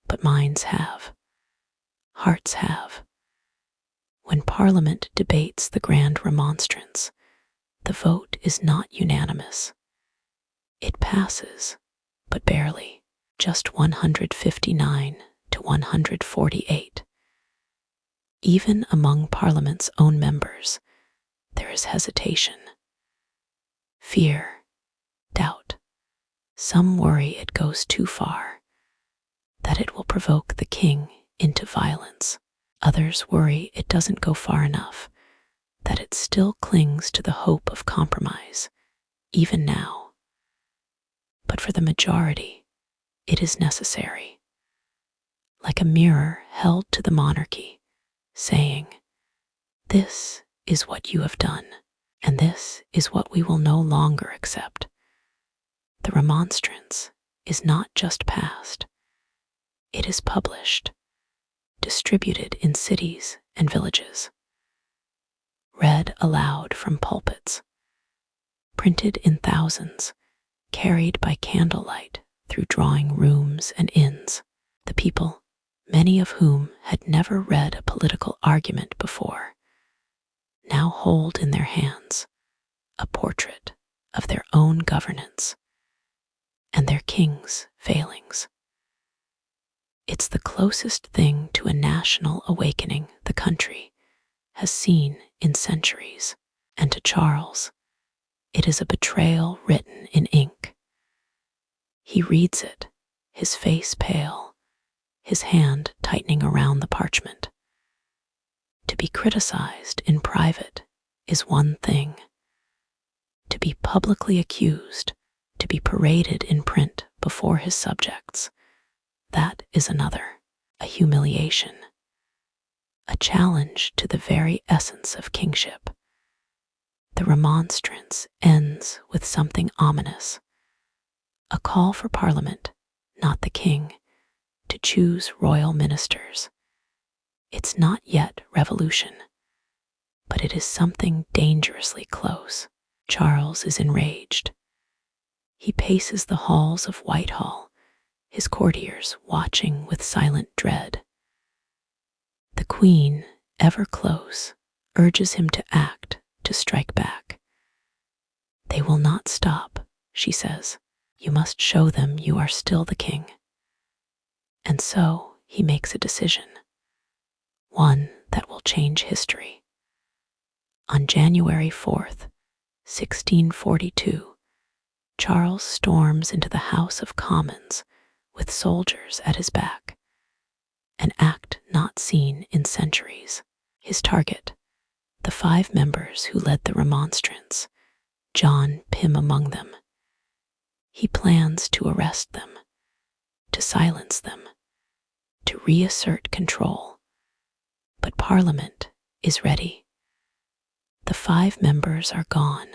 but minds have. Hearts have. When Parliament debates the Grand Remonstrance, the vote is not unanimous. It passes, but barely, just 159 to 148. Even among Parliament's own members, there is hesitation, fear, doubt. Some worry it goes too far, that it will provoke the king into violence. Others worry it doesn't go far enough, that it still clings to the hope of compromise, even now. But for the majority, it is necessary, like a mirror held to the monarchy, saying, "This is what you have done, and this is what we will no longer accept." The remonstrance is not just passed, it is published, distributed in cities and villages, read aloud from pulpits, printed in thousands, carried by candlelight through drawing rooms and inns. The people, many of whom had never read a political argument before, now hold in their hands a portrait of their own governance and their king's failings. It's the closest thing to a national awakening the country has seen in centuries, and to Charles, it is a betrayal written in ink. He reads it, his face pale, his hand tightening around the parchment. To be criticized in private is one thing. To be publicly accused, to be paraded in print before his subjects, that is another, a humiliation, a challenge to the very essence of kingship. The remonstrance ends with something ominous, a call for Parliament, not the king, to choose royal ministers. It's not yet revolution, but it is something dangerously close. Charles is enraged. He paces the halls of Whitehall, his courtiers watching with silent dread. The Queen, ever close, urges him to act, to strike back. "They will not stop," she says. "You must show them you are still the king." And so he makes a decision, one that will change history. On January 4th, 1642, Charles storms into the House of Commons with soldiers at his back, an act not seen in centuries. His target, the 5 members who led the remonstrance, John Pym among them. He plans to arrest them, to silence them, to reassert control. But Parliament is ready. The 5 members are gone,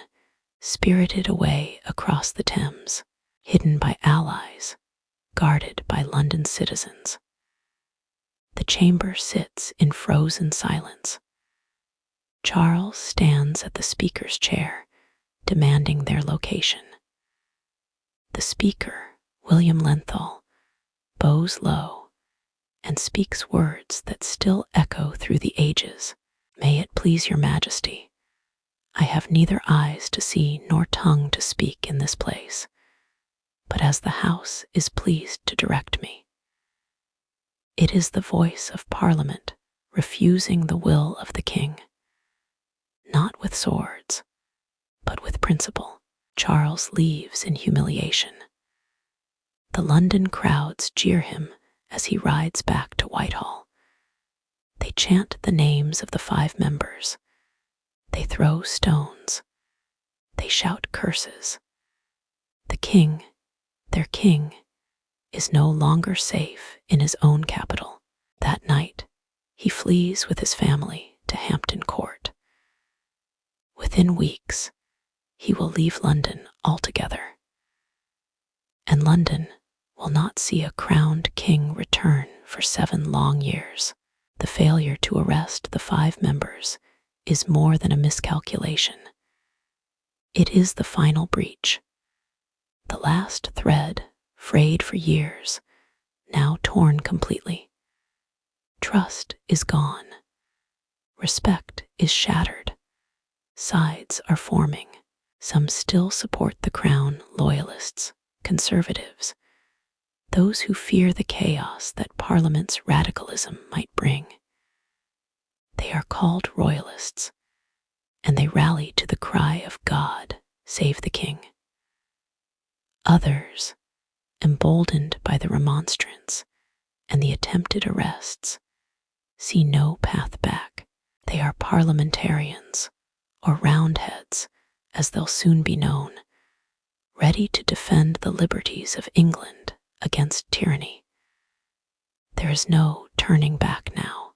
spirited away across the Thames, hidden by allies, guarded by London citizens. The chamber sits in frozen silence. Charles stands at the Speaker's chair, demanding their location. The Speaker, William Lenthal, bows low and speaks words that still echo through the ages. "May it please your Majesty, I have neither eyes to see nor tongue to speak in this place, but as the House is pleased to direct me." It is the voice of Parliament refusing the will of the king. Not with swords, but with principle. Charles leaves in humiliation. The London crowds jeer him as he rides back to Whitehall. They chant the names of the 5 members. They throw stones. They shout curses. The king, their king, is no longer safe in his own capital. That night, he flees with his family to Hampton Court. Within weeks, he will leave London altogether. And London will not see a crowned king return for 7 long years. The failure to arrest the 5 members is more than a miscalculation. It is the final breach. The last thread, frayed for years, now torn completely. Trust is gone. Respect is shattered. Sides are forming. Some still support the crown, loyalists, conservatives, those who fear the chaos that Parliament's radicalism might bring. They are called royalists, and they rally to the cry of "God, save the king." Others, emboldened by the remonstrance and the attempted arrests, see no path back. They are parliamentarians, or roundheads, as they'll soon be known, ready to defend the liberties of England against tyranny. There is no turning back now.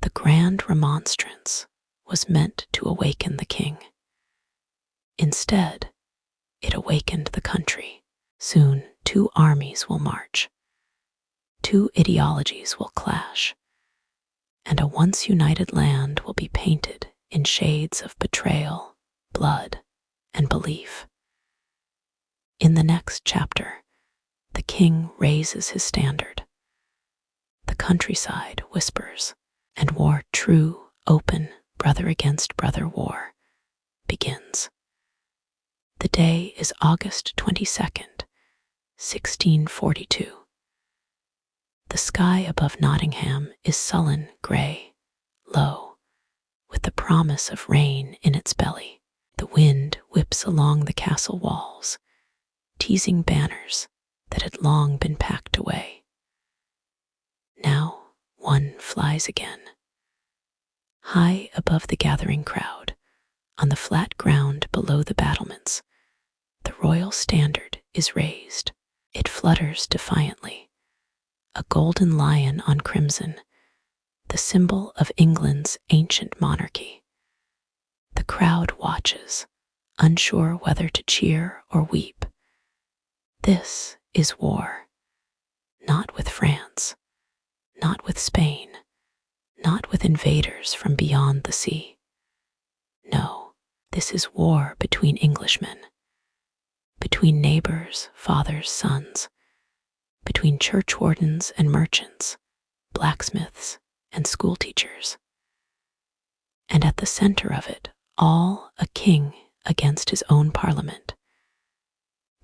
The grand remonstrance was meant to awaken the king. Instead, it awakened the country. Soon, two armies will march. Two ideologies will clash. And a once united land will be painted in shades of betrayal, blood, and belief. In the next chapter, the king raises his standard. The countryside whispers, and war, true, open, brother against brother war, begins. The day is August 22nd, 1642. The sky above Nottingham is sullen gray, low, with the promise of rain in its belly. The wind whips along the castle walls, teasing banners that had long been packed away. Now one flies again. High above the gathering crowd, on the flat ground below the battlements, the royal standard is raised. It flutters defiantly, a golden lion on crimson, the symbol of England's ancient monarchy. The crowd watches, unsure whether to cheer or weep. This is war, not with France, not with Spain, not with invaders from beyond the sea. No, this is war between Englishmen, between neighbors, fathers, sons, between churchwardens and merchants, blacksmiths and schoolteachers. And at the center of it all, a king against his own parliament.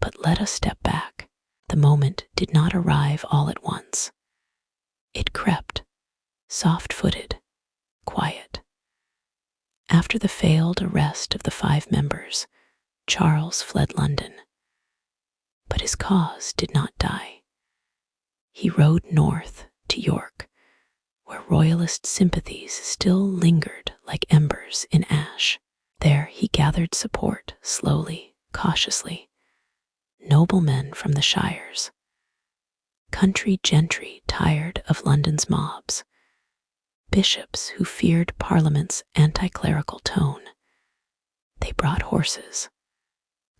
But let us step back. The moment did not arrive all at once. It crept, soft-footed, quiet. After the failed arrest of the 5 members, Charles fled London. But his cause did not die. He rode north to York, where royalist sympathies still lingered like embers in ash. There he gathered support slowly, cautiously. Noblemen from the shires, country gentry tired of London's mobs, bishops who feared Parliament's anti-clerical tone. They brought horses,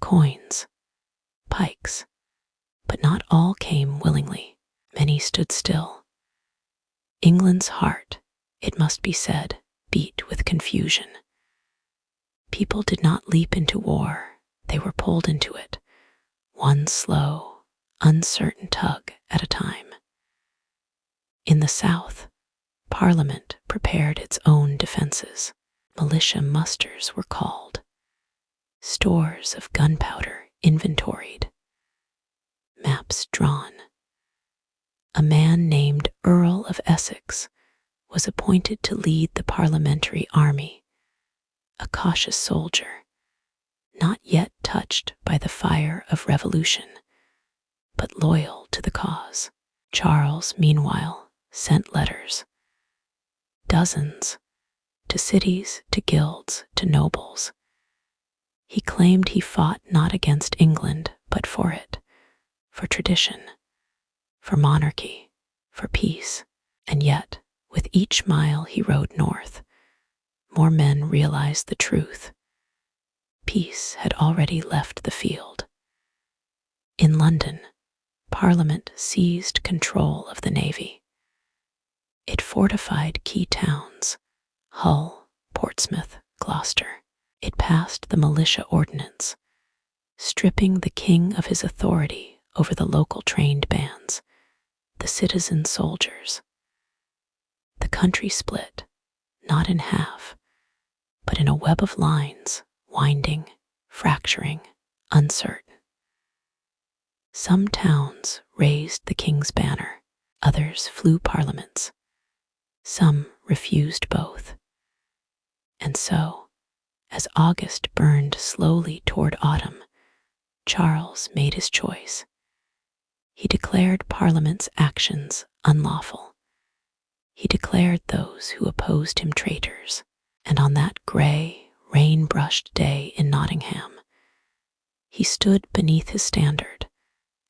coins, pikes, but not all came willingly. Many stood still. England's heart, it must be said, beat with confusion. People did not leap into war, they were pulled into it, one slow, uncertain tug at a time. In the South, Parliament prepared its own defenses. Militia musters were called, stores of gunpowder inventoried, maps drawn. A man named Earl of Essex was appointed to lead the parliamentary army, a cautious soldier, not yet touched by the fire of revolution, but loyal to the cause. Charles, meanwhile, sent letters, dozens, to cities, to guilds, to nobles. He claimed he fought not against England, but for it, for tradition, for monarchy, for peace. And yet, with each mile he rode north, more men realized the truth. Peace had already left the field. In London, Parliament seized control of the navy. It fortified key towns, Hull, Portsmouth, Gloucester. It passed the militia ordinance, stripping the king of his authority over the local trained bands, the citizen soldiers. The country split, not in half, but in a web of lines, winding, fracturing, uncertain. Some towns raised the king's banner, others flew parliaments. Some refused both. And so, as August burned slowly toward autumn, Charles made his choice. He declared Parliament's actions unlawful. He declared those who opposed him traitors. And on that grey, rain-brushed day in Nottingham, he stood beneath his standard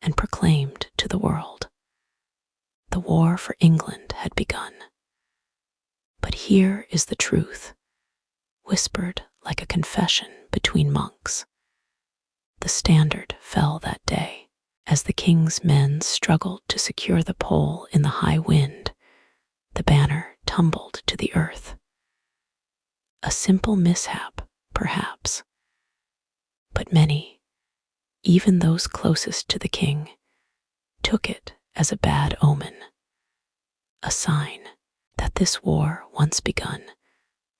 and proclaimed to the world, the war for England had begun. But here is the truth, whispered like a confession between monks. The standard fell that day, as the king's men struggled to secure the pole in the high wind. The banner tumbled to the earth. A simple mishap, perhaps, but many, even those closest to the king, took it as a bad omen, a sign that this war, once begun,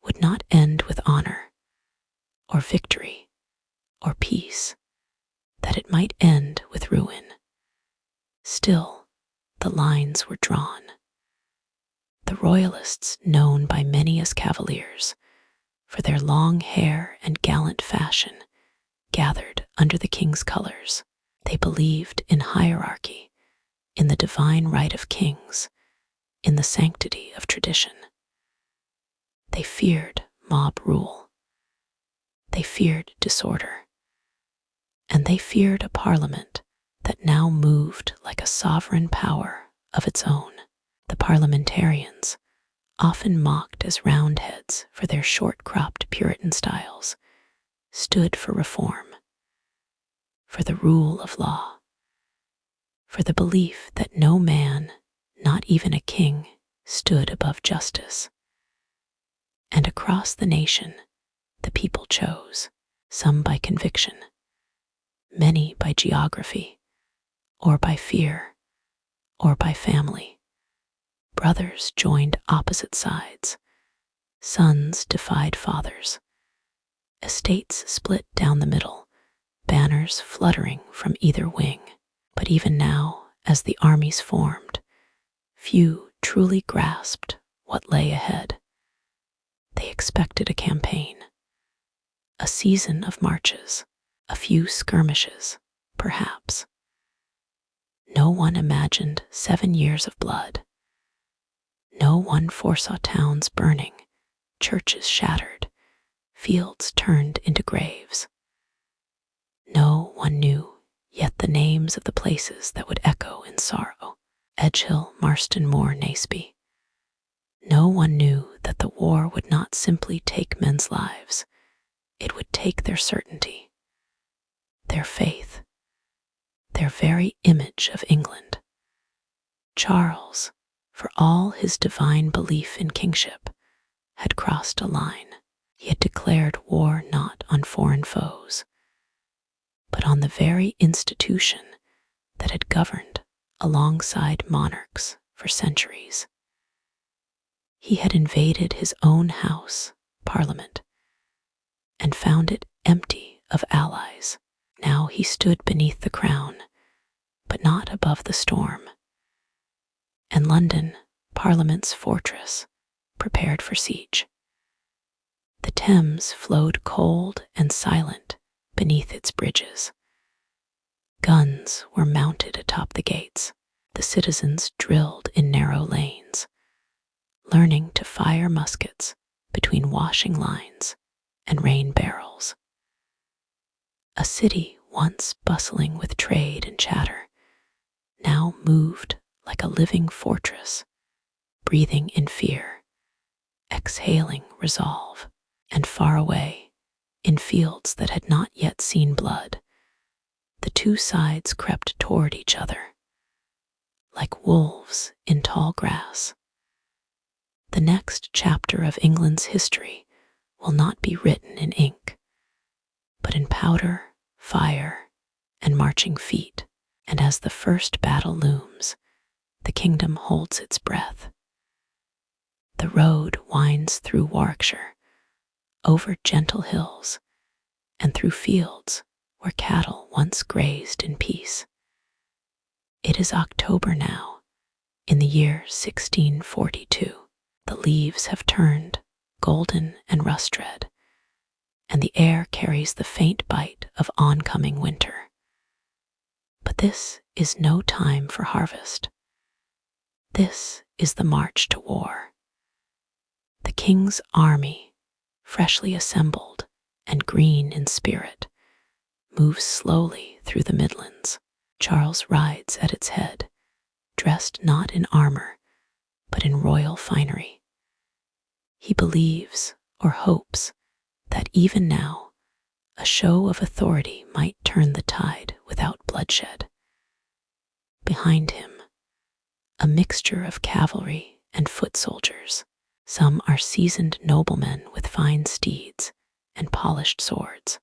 would not end with honor, or victory, or peace, that it might end with ruin. Still, the lines were drawn. The royalists, known by many as cavaliers, for their long hair and gallant fashion, gathered under the king's colors. They believed in hierarchy, in the divine right of kings, in the sanctity of tradition. They feared mob rule. They feared disorder. And they feared a parliament that now moved like a sovereign power of its own. The parliamentarians, often mocked as roundheads for their short-cropped Puritan styles, stood for reform, for the rule of law, for the belief that no man, not even a king, stood above justice. And across the nation, the people chose, some by conviction, many by geography, or by fear, or by family. Brothers joined opposite sides. Sons defied fathers. Estates split down the middle, banners fluttering from either wing. But even now, as the armies formed, few truly grasped what lay ahead. They expected a campaign, a season of marches, a few skirmishes, perhaps. No one imagined 7 years of blood. No one foresaw towns burning, churches shattered, fields turned into graves. No one knew yet the names of the places that would echo in sorrow: Edgehill, Marston Moor, Naseby. No one knew that the war would not simply take men's lives, it would take their certainty, their faith, their very image of England. Charles, for all his divine belief in kingship, had crossed a line. He had declared war not on foreign foes, but on the very institution that had governed alongside monarchs for centuries. He had invaded his own house, Parliament, and found it empty of allies. Now he stood beneath the crown, but not above the storm. And London, Parliament's fortress, prepared for siege. The Thames flowed cold and silent beneath its bridges. Guns were mounted atop the gates. The citizens drilled in narrow lanes, learning to fire muskets between washing lines and rain barrels. A city once bustling with trade and chatter now moved like a living fortress, breathing in fear, exhaling resolve. And far away, in fields that had not yet seen blood, the two sides crept toward each other, like wolves in tall grass. The next chapter of England's history will not be written in ink, but in powder, fire, and marching feet. And as the first battle looms, the kingdom holds its breath. The road winds through Warwickshire, over gentle hills, and through fields where cattle once grazed in peace. It is October now, in the year 1642. The leaves have turned golden and rust red, and the air carries the faint bite of oncoming winter. But this is no time for harvest. This is the march to war. The king's army, freshly assembled and green in spirit, moves slowly through the Midlands. Charles rides at its head, dressed not in armor, but in royal finery. He believes, or hopes, that even now a show of authority might turn the tide without bloodshed. Behind him, a mixture of cavalry and foot soldiers. Some are seasoned noblemen with fine steeds and polished swords,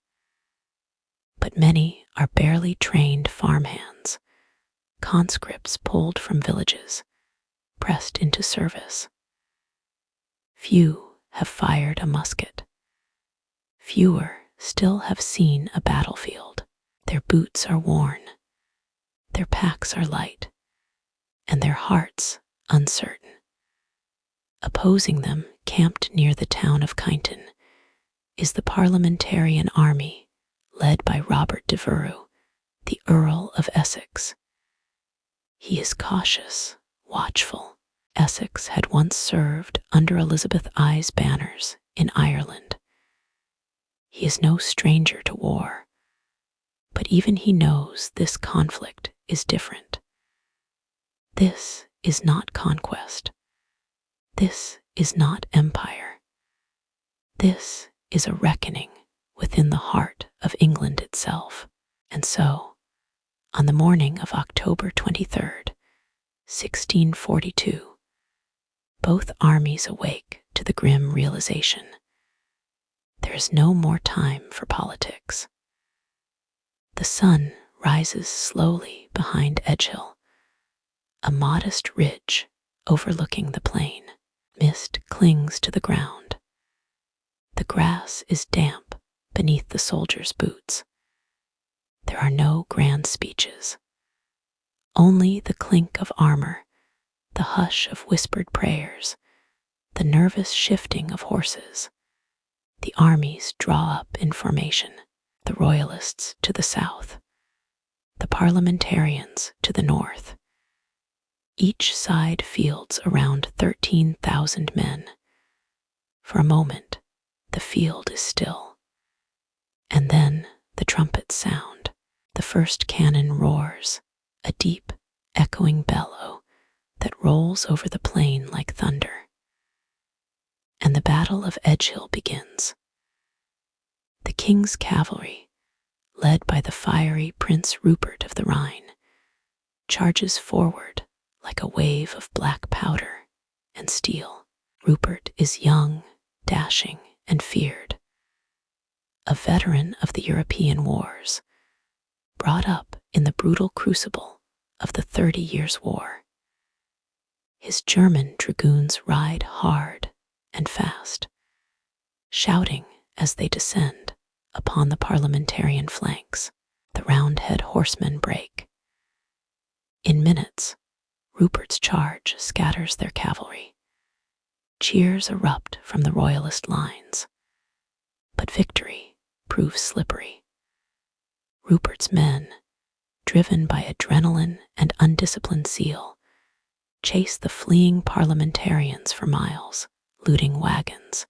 but many are barely trained farmhands, conscripts pulled from villages, pressed into service. Few have fired a musket. Fewer still have seen a battlefield. Their boots are worn, their packs are light, and their hearts uncertain. Opposing them, camped near the town of Kyneton, is the parliamentarian army led by Robert de Veru, the Earl of Essex. He is cautious, watchful. Essex had once served under Elizabeth I's banners in Ireland. He is no stranger to war, but even he knows this conflict is different. This is not conquest. This is not empire. This is a reckoning within the heart of England itself. And so, on the morning of October 23rd, 1642, both armies awake to the grim realization: there is no more time for politics. The sun rises slowly behind Edgehill, a modest ridge overlooking the plain. Mist clings to the ground. The grass is damp beneath the soldiers' boots. There are no grand speeches, only the clink of armor, the hush of whispered prayers, the nervous shifting of horses. The armies draw up in formation, the royalists to the south, the parliamentarians to the north. Each side fields around 13,000 men. For a moment, the field is still, and then the trumpets sound. The first cannon roars, a deep, echoing bellow that rolls over the plain like thunder. And the Battle of Edgehill begins. The king's cavalry, led by the fiery Prince Rupert of the Rhine, charges forward like a wave of black powder and steel. Rupert is young, dashing, and feared, a veteran of the European wars, brought up in the brutal crucible of the 30 Years' War. His German dragoons ride hard and fast, shouting as they descend upon the parliamentarian flanks. The Roundhead horsemen break. In minutes, Rupert's charge scatters their cavalry. Cheers erupt from the royalist lines, but victory proves slippery. Rupert's men, driven by adrenaline and undisciplined zeal, chase the fleeing parliamentarians for miles, looting wagons,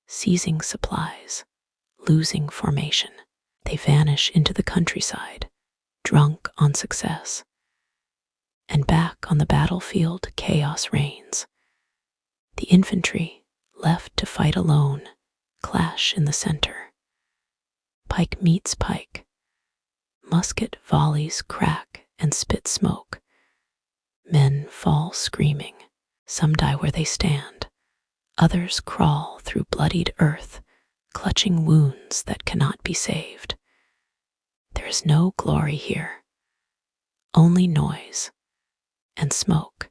seizing supplies, losing formation. They vanish into the countryside, drunk on success. And back on the battlefield, chaos reigns. The infantry, left to fight alone, clash in the center. Pike meets pike. Musket volleys crack and spit smoke. Men fall screaming. Some die where they stand. Others crawl through bloodied earth, clutching wounds that cannot be saved. There is no glory here, only noise and smoke,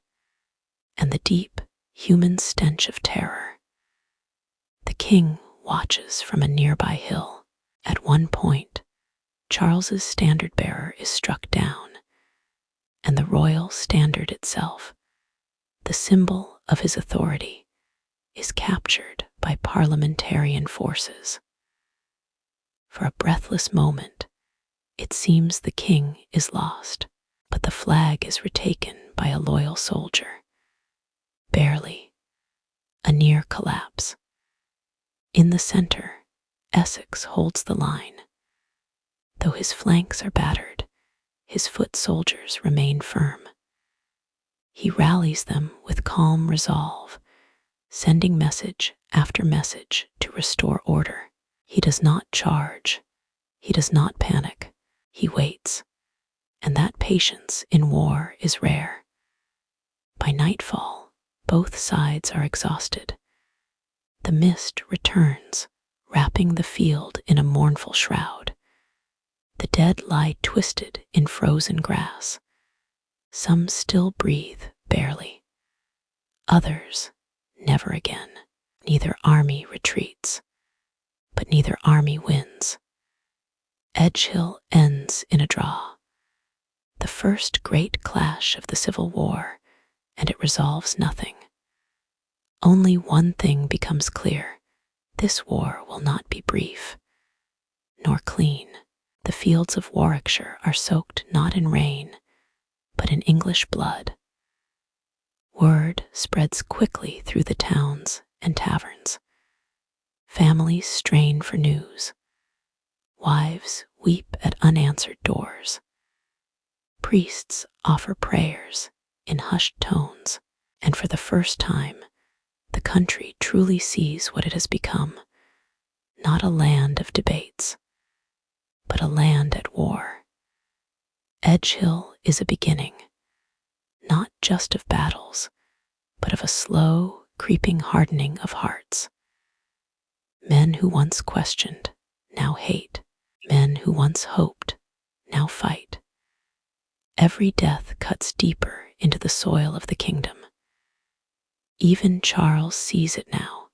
and the deep human stench of terror. The king watches from a nearby hill. At one point, Charles's standard-bearer is struck down, and the royal standard itself, the symbol of his authority, is captured by parliamentarian forces. For a breathless moment, It seems the king is lost, but the flag is retaken by a loyal soldier. Barely, a near collapse. In the center, Essex holds the line. Though his flanks are battered, his foot soldiers remain firm. He rallies them with calm resolve, sending message after message to restore order. He does not charge. He does not panic. He waits. And that patience in war is rare. By nightfall, both sides are exhausted. The mist returns, wrapping the field in a mournful shroud. The dead lie twisted in frozen grass. Some still breathe, barely. Others, never again. Neither army retreats, but neither army wins. Edgehill ends in a draw. The first great clash of the Civil War, and it resolves nothing. Only one thing becomes clear. This war will not be brief, nor clean. The fields of Warwickshire are soaked not in rain, but in English blood. Word spreads quickly through the towns and taverns. Families strain for news. Wives weep at unanswered doors. Priests offer prayers in hushed tones, and for the first time, the country truly sees what it has become, not a land of debates, but a land at war. Edgehill is a beginning, not just of battles, but of a slow, creeping hardening of hearts. Men who once questioned, now hate. Men who once hoped, now fight. Every death cuts deeper into the soil of the kingdom. Even Charles sees it now,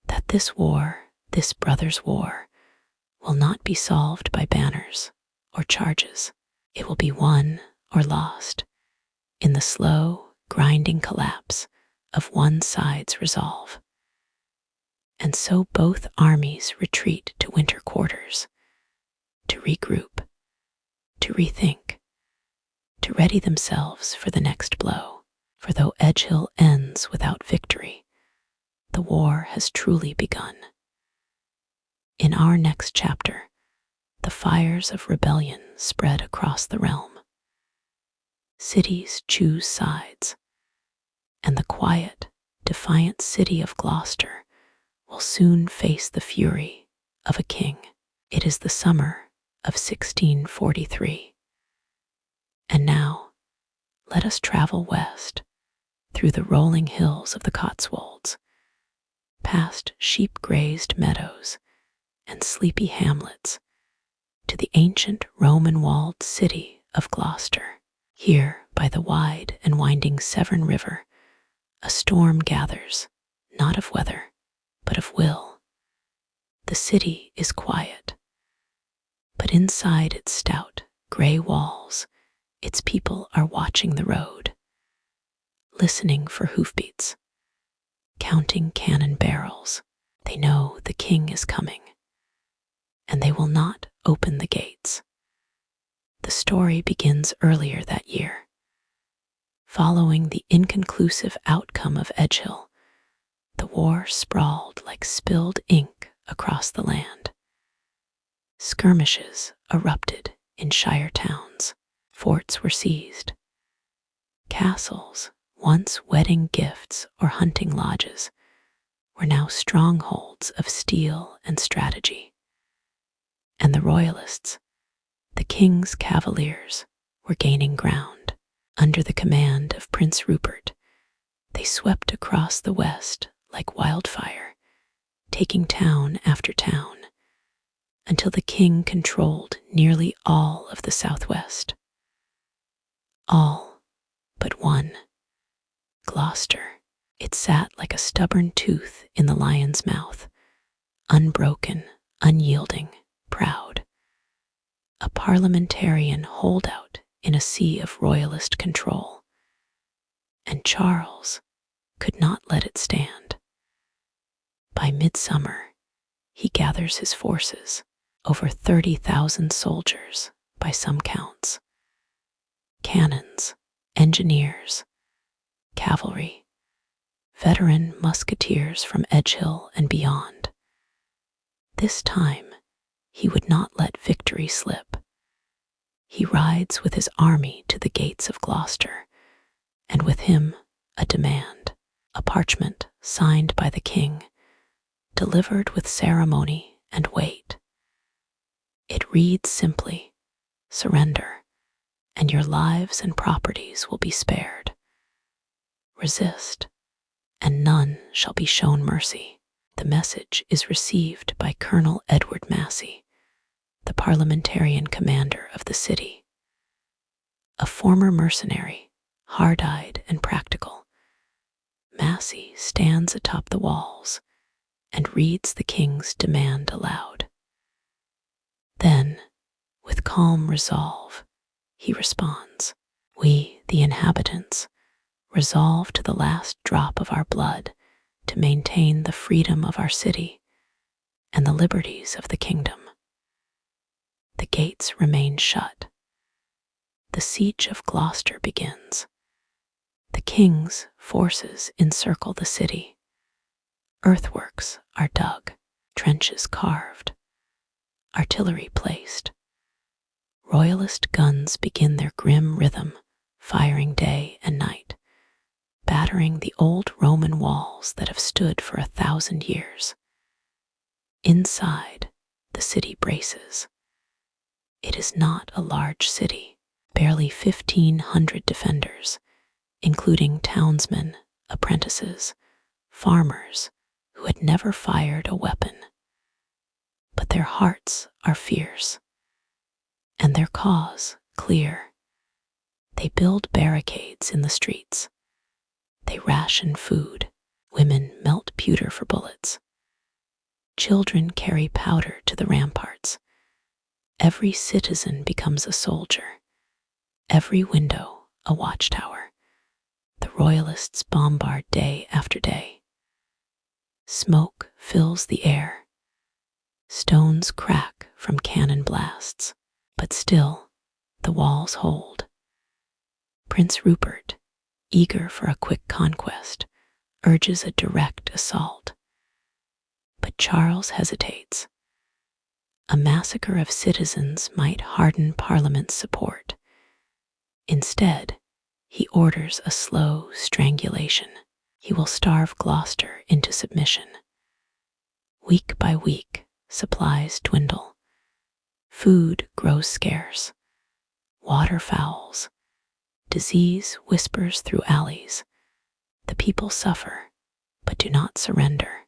that this war, this brother's war, will not be solved by banners or charges. It will be won or lost in the slow, grinding collapse of one side's resolve. And so both armies retreat to winter quarters, to regroup, to rethink, to ready themselves for the next blow. For though Edgehill ends without victory, the war has truly begun. In our next chapter, the fires of rebellion spread across the realm. Cities choose sides, and the quiet, defiant city of Gloucester will soon face the fury of a king. It is the summer of 1643. And now, let us travel west through the rolling hills of the Cotswolds, past sheep-grazed meadows and sleepy hamlets, to the ancient Roman-walled city of Gloucester. Here, by the wide and winding Severn River, a storm gathers, not of weather, but of will. The city is quiet, but inside its stout, gray walls, its people are watching the road, listening for hoofbeats, counting cannon barrels. They know the king is coming, and they will not open the gates. The story begins earlier that year. Following the inconclusive outcome of Edgehill, the war sprawled like spilled ink across the land. Skirmishes erupted in shire towns. Forts were seized. Castles, once wedding gifts or hunting lodges, were now strongholds of steel and strategy. And the royalists, the king's cavaliers, were gaining ground. Under the command of Prince Rupert, they swept across the west like wildfire, taking town after town, until the king controlled nearly all of the southwest. All but one, Gloucester. It sat like a stubborn tooth in the lion's mouth, unbroken, unyielding, proud. A parliamentarian holdout in a sea of royalist control. And Charles could not let it stand. By midsummer, he gathers his forces. over 30,000 soldiers by some counts, cannons, engineers, cavalry, veteran musketeers from Edgehill and beyond. This time, he would not let victory slip. He rides with his army to the gates of Gloucester, and with him a demand, a parchment signed by the king, delivered with ceremony and weight. It reads simply, "Surrender, and your lives and properties will be spared. Resist, and none shall be shown mercy." The message is received by Colonel Edward Massey, the parliamentarian commander of the city. A former mercenary, hard-eyed and practical, Massey stands atop the walls and reads the king's demand aloud. Then, with calm resolve, he responds, "We, the inhabitants, resolve to the last drop of our blood to maintain the freedom of our city and the liberties of the kingdom." The gates remain shut. The siege of Gloucester begins. The king's forces encircle the city. Earthworks are dug, trenches carved, artillery placed. Royalist guns begin their grim rhythm, firing day and night, battering the old Roman walls that have stood for 1,000 years. Inside, the city braces. It is not a large city, barely 1,500 defenders, including townsmen, apprentices, farmers who had never fired a weapon. But their hearts are fierce, and their cause clear. They build barricades in the streets. They ration food. Women melt pewter for bullets. Children carry powder to the ramparts. Every citizen becomes a soldier. Every window a watchtower. The royalists bombard day after day. Smoke fills the air. Stones crack from cannon blasts, but still the walls hold. Prince Rupert, eager for a quick conquest, urges a direct assault. But Charles hesitates. A massacre of citizens might harden Parliament's support. Instead, he orders a slow strangulation. He will starve Gloucester into submission. Week by week, supplies dwindle. Food grows scarce. Water fouls. Disease whispers through alleys. The people suffer, but do not surrender.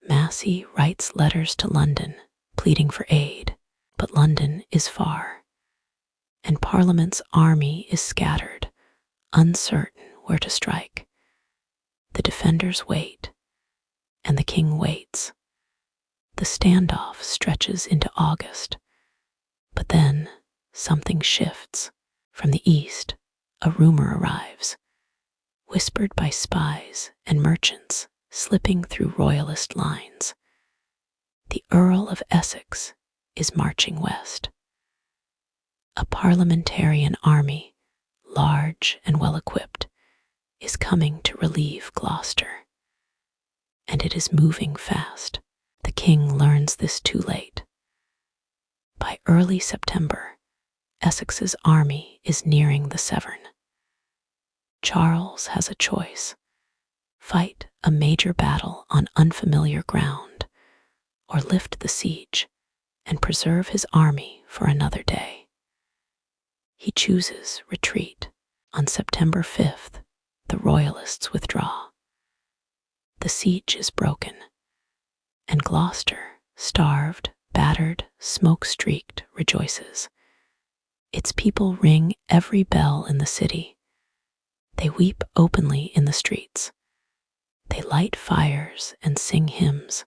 Massey writes letters to London, pleading for aid, but London is far, and Parliament's army is scattered, uncertain where to strike. The defenders wait, and the king waits. The standoff stretches into August, but then something shifts. From the east, a rumor arrives, whispered by spies and merchants slipping through royalist lines. The Earl of Essex is marching west. A parliamentarian army, large and well-equipped, is coming to relieve Gloucester. And it is moving fast. The king learns this too late. By early September, Essex's army is nearing the Severn. Charles has a choice: fight a major battle on unfamiliar ground, or lift the siege and preserve his army for another day. He chooses retreat. On September 5th, the royalists withdraw. The siege is broken, and Gloucester, starved, battered, smoke-streaked, rejoices. Its people ring every bell in the city. They weep openly in the streets. They light fires and sing hymns.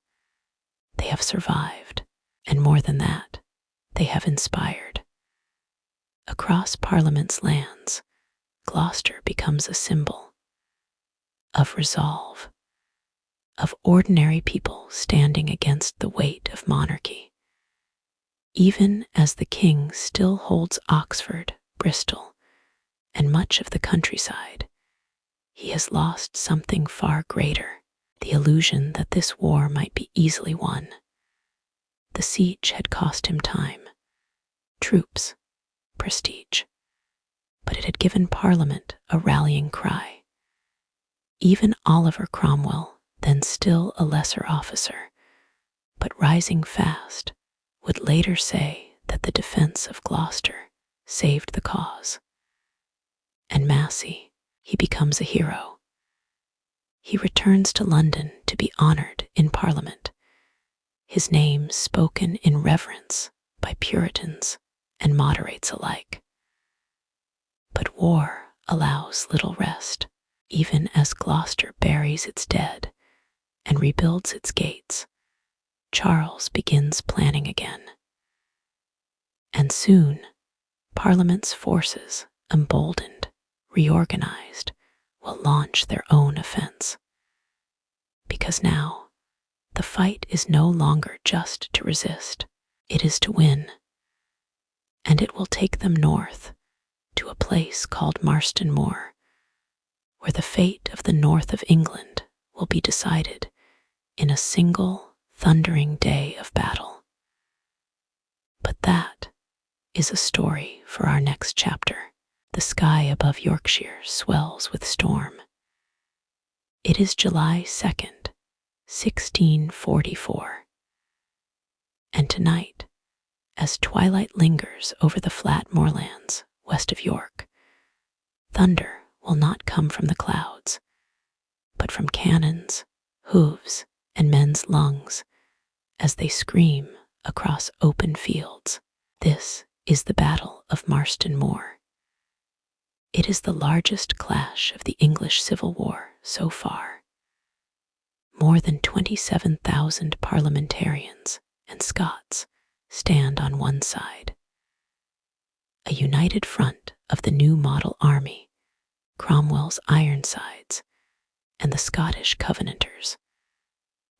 They have survived, and more than that, they have inspired. Across Parliament's lands, Gloucester becomes a symbol of resolve, of ordinary people standing against the weight of monarchy. Even as the king still holds Oxford, Bristol, and much of the countryside, he has lost something far greater, the illusion that this war might be easily won. The siege had cost him time, troops, prestige, but it had given Parliament a rallying cry. Even Oliver Cromwell, then still a lesser officer, but rising fast, would later say that the defense of Gloucester saved the cause. And Massey, he becomes a hero. He returns to London to be honored in Parliament, his name spoken in reverence by Puritans and moderates alike. But war allows little rest, even as Gloucester buries its dead and rebuilds its gates. Charles begins planning again. And soon, Parliament's forces, emboldened, reorganized, will launch their own offense. Because now, the fight is no longer just to resist, it is to win. And it will take them north, to a place called Marston Moor, where the fate of the north of England will be decided in a single thundering day of battle. But that is a story for our next chapter. The sky above Yorkshire swells with storm. It is July 2nd, 1644. And tonight, as twilight lingers over the flat moorlands west of York, thunder will not come from the clouds, but from cannons, hooves, and men's lungs as they scream across open fields. This is the Battle of Marston Moor. It is the largest clash of the English Civil War so far. More than 27,000 parliamentarians and Scots stand on one side. A united front of the new model army, Cromwell's Ironsides, and the Scottish Covenanters,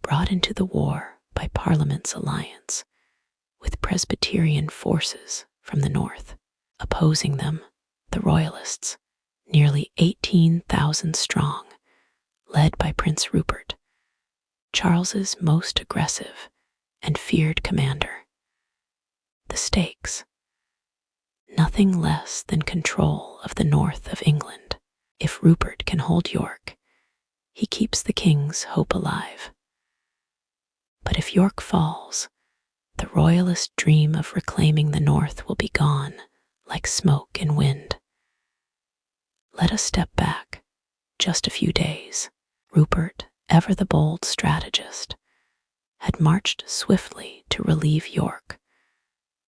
brought into the war by Parliament's alliance, with Presbyterian forces from the north. Opposing them, the Royalists, nearly 18,000 strong, led by Prince Rupert, Charles's most aggressive and feared commander. The stakes: nothing less than control of the north of England. If Rupert can hold York, he keeps the king's hope alive. But if York falls, the royalist dream of reclaiming the north will be gone like smoke and wind. Let us step back just a few days. Rupert, ever the bold strategist, had marched swiftly to relieve York,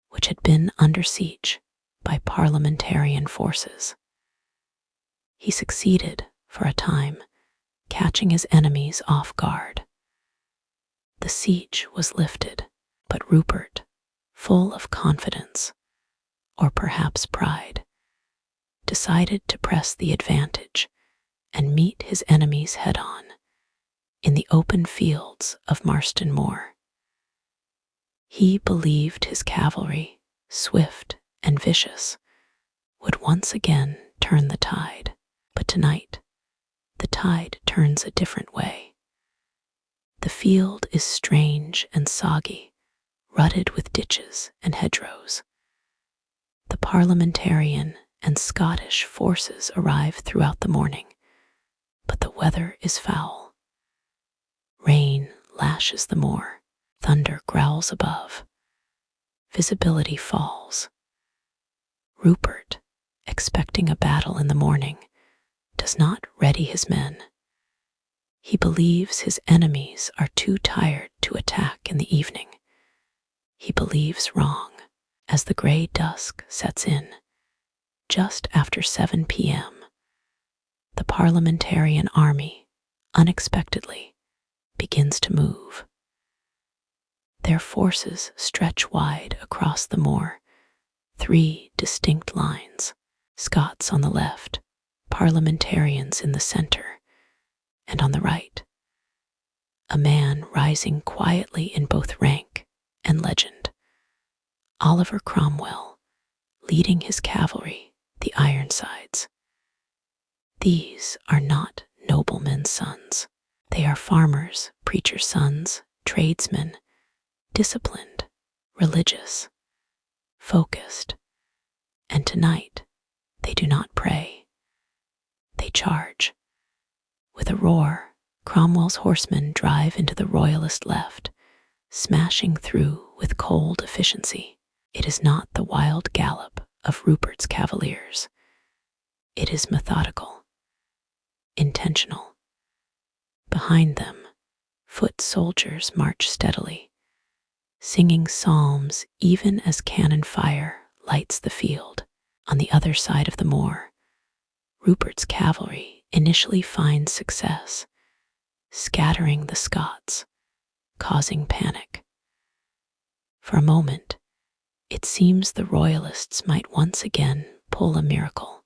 which had been under siege by parliamentarian forces. He succeeded, for a time, catching his enemies off guard. The siege was lifted, but Rupert, full of confidence, or perhaps pride, decided to press the advantage and meet his enemies head-on in the open fields of Marston Moor. He believed his cavalry, swift and vicious, would once again turn the tide. But tonight, the tide turns a different way. The field is strange and soggy, rutted with ditches and hedgerows. The parliamentarian and Scottish forces arrive throughout the morning, but the weather is foul. Rain lashes the moor, thunder growls above. Visibility falls. Rupert, expecting a battle in the morning, does not ready his men. He believes his enemies are too tired to attack in the evening. He believes wrong. As the gray dusk sets in, just after 7 p.m., the parliamentarian army, unexpectedly, begins to move. Their forces stretch wide across the moor, 3 distinct lines: Scots on the left, parliamentarians in the center, and on the right, a man rising quietly in both rank and legend, Oliver Cromwell, leading his cavalry, the Ironsides. These are not noblemen's sons. They are farmers, preachers' sons, tradesmen, disciplined, religious, focused. And tonight, they do not pray. They charge. With a roar, Cromwell's horsemen drive into the royalist left, smashing through with cold efficiency. It is not the wild gallop of Rupert's cavaliers. It is methodical, intentional. Behind them, foot soldiers march steadily, singing psalms even as cannon fire lights the field. On the other side of the moor, Rupert's cavalry initially finds success, scattering the Scots, causing panic. For a moment, it seems the royalists might once again pull a miracle.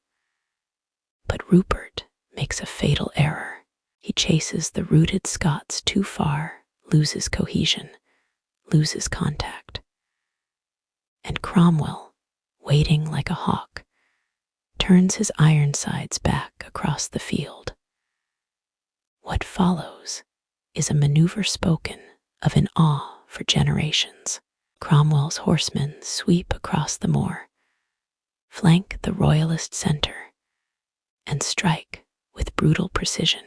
But Rupert makes a fatal error. He chases the routed Scots too far, loses cohesion, loses contact. And Cromwell, waiting like a hawk, turns his Ironsides back across the field. What follows is a maneuver spoken of in awe for generations. Cromwell's horsemen sweep across the moor, flank the royalist center, and strike with brutal precision.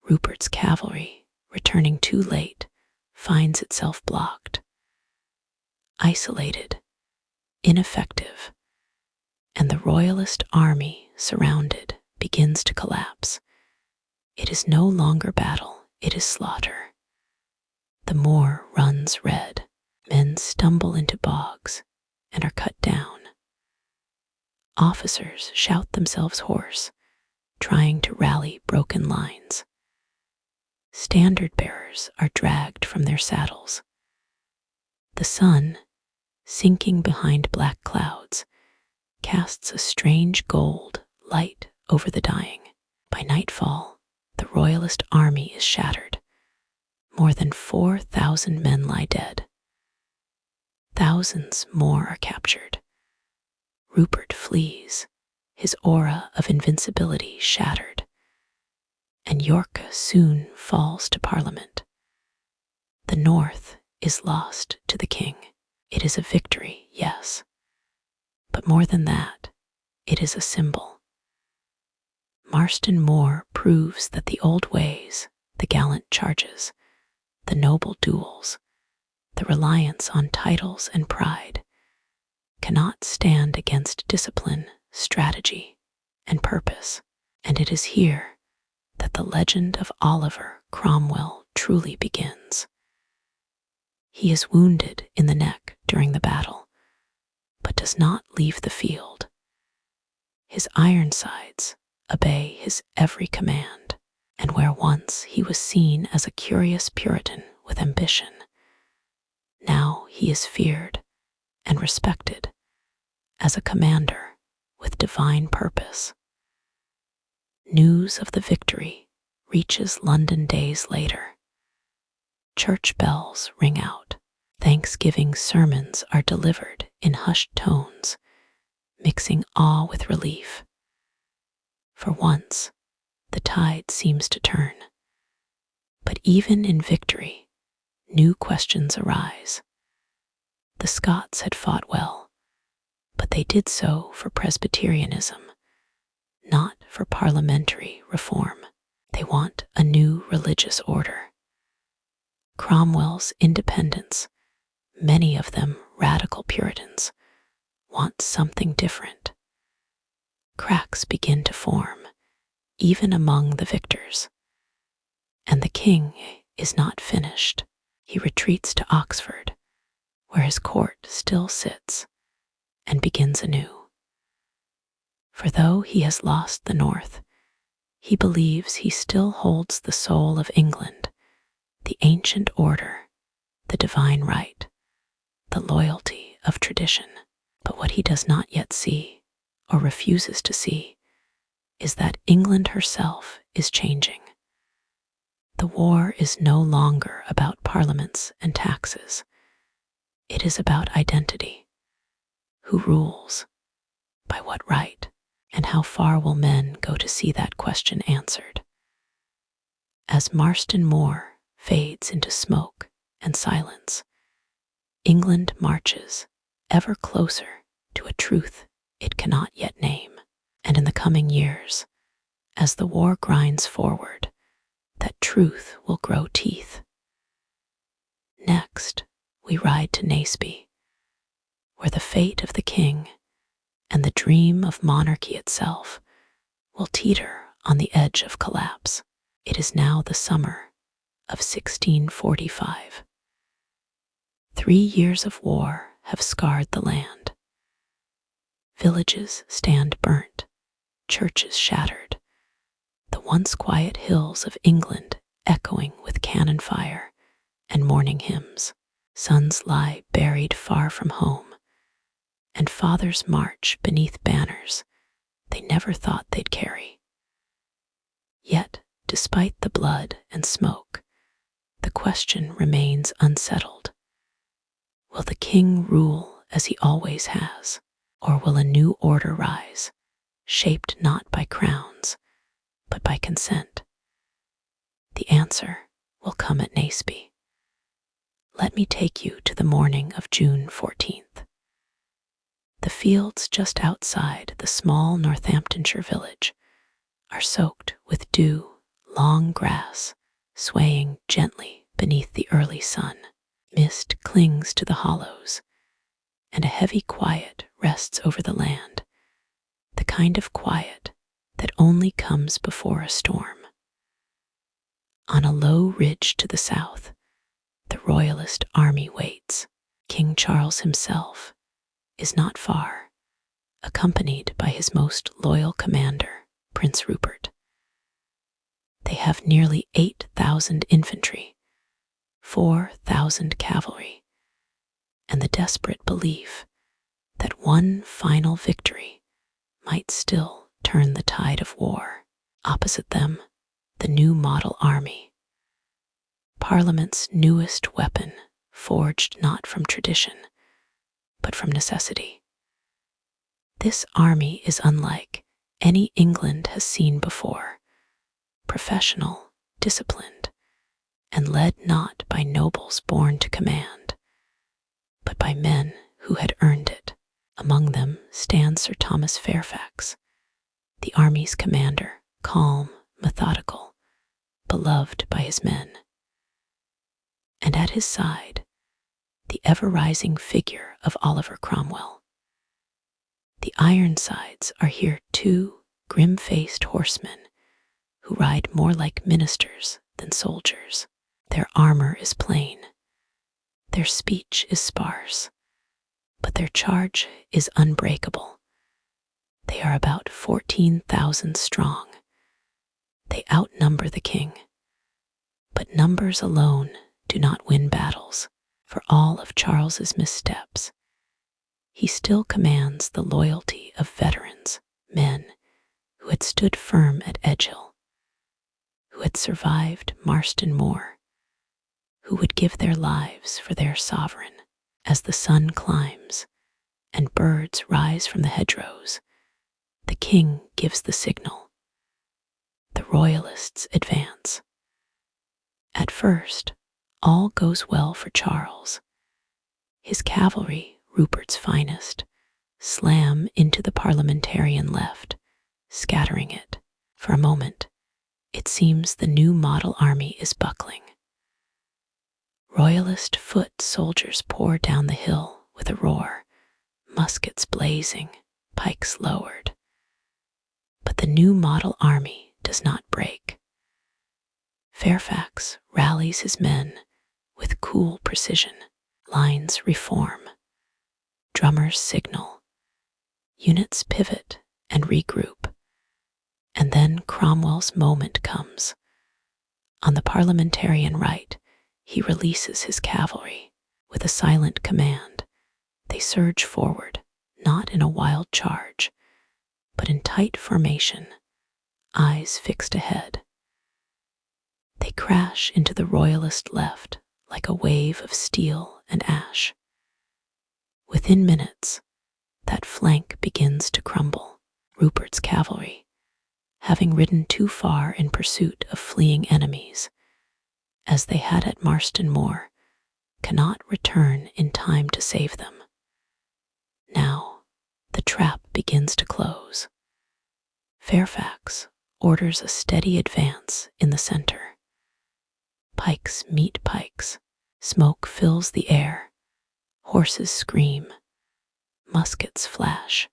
Rupert's cavalry, returning too late, finds itself blocked, isolated, ineffective, and the royalist army, surrounded, begins to collapse. It is no longer battle, it is slaughter. The moor runs red. Men stumble into bogs and are cut down. Officers shout themselves hoarse, trying to rally broken lines. Standard bearers are dragged from their saddles. The sun, sinking behind black clouds, casts a strange gold light over the dying. By nightfall, the royalist army is shattered. More than 4,000 men lie dead. Thousands more are captured. Rupert flees, his aura of invincibility shattered, and York soon falls to Parliament. The North is lost to the king. It is a victory, yes, but more than that, it is a symbol. Marston Moor proves that the old ways, the gallant charges, the noble duels, the reliance on titles and pride, cannot stand against discipline, strategy, and purpose. And it is here that the legend of Oliver Cromwell truly begins. He is wounded in the neck during the battle, but does not leave the field. His Ironsides obey his every command, and where once he was seen as a curious Puritan with ambition, now he is feared and respected as a commander with divine purpose. News of the victory reaches London days later. Church bells ring out. Thanksgiving sermons are delivered in hushed tones, mixing awe with relief. For once, the tide seems to turn. But even in victory, new questions arise. The Scots had fought well, but they did so for Presbyterianism, not for parliamentary reform. They want a new religious order. Cromwell's independents, many of them radical Puritans, want something different. Cracks begin to form, even among the victors. And the king is not finished. He retreats to Oxford, where his court still sits, and begins anew. For though he has lost the North, he believes he still holds the soul of England, the ancient order, the divine right, the loyalty of tradition. But what he does not yet see, or refuses to see, is that England herself is changing. The war is no longer about parliaments and taxes. It is about identity. Who rules? By what right? And how far will men go to see that question answered? As Marston Moor fades into smoke and silence, England marches ever closer to a truth it cannot yet name. And in the coming years, as the war grinds forward, that truth will grow teeth. Next, we ride to Naseby, where the fate of the king and the dream of monarchy itself will teeter on the edge of collapse. It is now the summer of 1645. 3 years of war have scarred the land. Villages stand burnt, churches shattered, the once quiet hills of England echoing with cannon fire and mourning hymns. Sons lie buried far from home, and fathers march beneath banners they never thought they'd carry. Yet, despite the blood and smoke, the question remains unsettled. Will the king rule as he always has, or will a new order rise, shaped not by crowns, but by consent? The answer will come at Naseby. Let me take you to the morning of June 14th. The fields just outside the small Northamptonshire village are soaked with dew, long grass swaying gently beneath the early sun. Mist clings to the hollows, and a heavy quiet rests over the land, the kind of quiet that only comes before a storm. On a low ridge to the south, the royalist army waits. King Charles himself is not far, accompanied by his most loyal commander, Prince Rupert. They have nearly 8,000 infantry, 4,000 cavalry, and the desperate belief that one final victory might still turn the tide of war. Opposite them, the new model army, Parliament's newest weapon, forged not from tradition, but from necessity. This army is unlike any England has seen before, professional, disciplined, and led not by nobles born to command, but by men who had earned it. Among them stands Sir Thomas Fairfax, the army's commander, calm, methodical, beloved by his men. And at his side, the ever-rising figure of Oliver Cromwell. The Ironsides are here 2 grim-faced horsemen who ride more like ministers than soldiers. Their armor is plain, their speech is sparse, but their charge is unbreakable. They are about 14,000 strong. They outnumber the king, but numbers alone do not win battles. For all of Charles's missteps, he still commands the loyalty of veterans, men who had stood firm at Edgehill, who had survived Marston Moor, who would give their lives for their sovereign. As the sun climbs and birds rise from the hedgerows, the king gives the signal. The royalists advance. At first, all goes well for Charles. His cavalry, Rupert's finest, slam into the parliamentarian left, scattering it. For a moment, it seems the new model army is buckling. Royalist foot soldiers pour down the hill with a roar, muskets blazing, pikes lowered. But the new model army does not break. Fairfax rallies his men with cool precision. Lines reform, drummers signal, units pivot and regroup, and then Cromwell's moment comes. On the parliamentarian right, he releases his cavalry. With a silent command, they surge forward, not in a wild charge, but in tight formation, eyes fixed ahead. They crash into the royalist left like a wave of steel and ash. Within minutes, that flank begins to crumble. Rupert's cavalry, having ridden too far in pursuit of fleeing enemies, as they had at Marston Moor, cannot return in time to save them. Now, the trap begins to close. Fairfax orders a steady advance in the center. Pikes meet pikes, smoke fills the air, horses scream, muskets flash.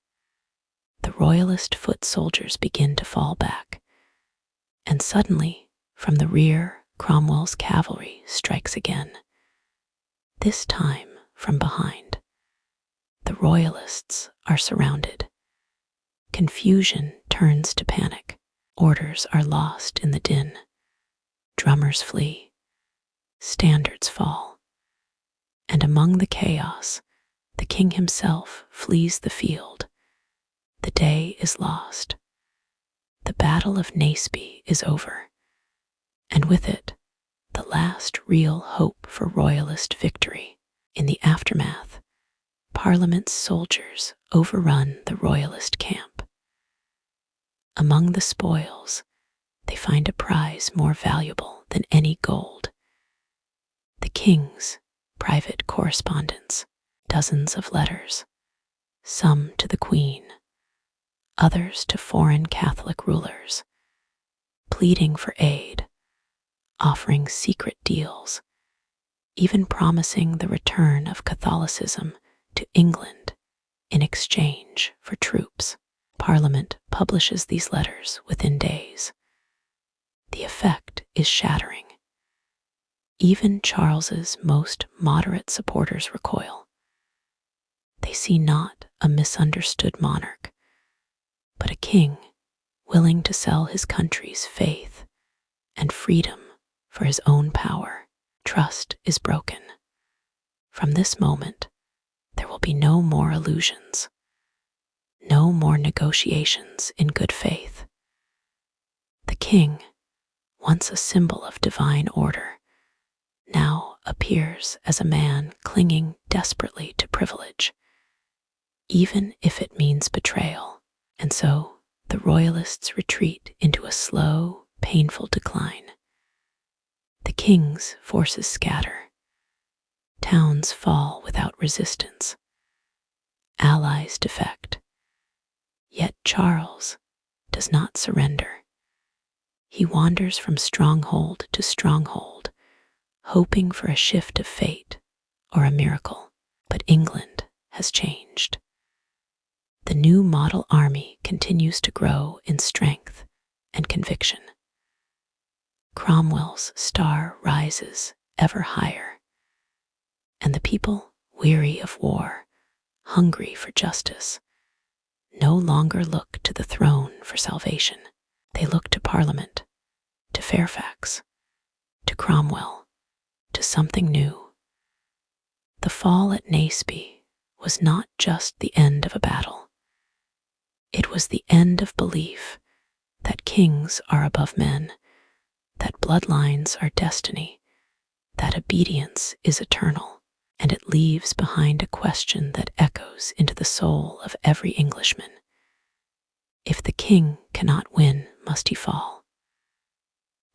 The royalist foot soldiers begin to fall back, and suddenly, from the rear, Cromwell's cavalry strikes again, this time from behind. The royalists are surrounded. Confusion turns to panic. Orders are lost in the din. Drummers flee. Standards fall. And among the chaos, the king himself flees the field. The day is lost. The Battle of Naseby is over, and with it, the last real hope for royalist victory. In the aftermath, Parliament's soldiers overrun the royalist camp. Among the spoils, they find a prize more valuable than any gold. The king's private correspondence, dozens of letters, some to the queen, others to foreign Catholic rulers, pleading for aid, offering secret deals, even promising the return of Catholicism to England in exchange for troops. Parliament publishes these letters within days. The effect is shattering. Even Charles's most moderate supporters recoil. They see not a misunderstood monarch, but a king willing to sell his country's faith and freedom for his own power. Trust is broken. From this moment, there will be no more illusions, no more negotiations in good faith. The king, once a symbol of divine order, now appears as a man clinging desperately to privilege, even if it means betrayal. And so, the royalists retreat into a slow, painful decline. The king's forces scatter. Towns fall without resistance. Allies defect. Yet Charles does not surrender. He wanders from stronghold to stronghold, hoping for a shift of fate or a miracle. But England has changed. The new model army continues to grow in strength and conviction. Cromwell's star rises ever higher, and the people, weary of war, hungry for justice, no longer look to the throne for salvation. They look to Parliament, to Fairfax, to Cromwell, to something new. The fall at Naseby was not just the end of a battle. It was the end of belief that kings are above men, that bloodlines are destiny, that obedience is eternal, and it leaves behind a question that echoes into the soul of every Englishman. If the king cannot win, must he fall?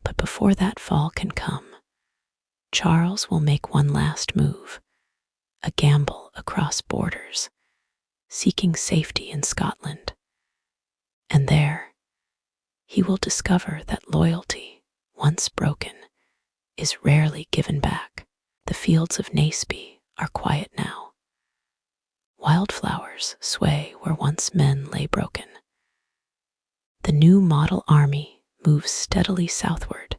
But before that fall can come, Charles will make one last move, a gamble across borders, seeking safety in Scotland. And there, he will discover that loyalty, once broken, is rarely given back. The fields of Naseby are quiet now. Wildflowers sway where once men lay broken. The new model army moves steadily southward,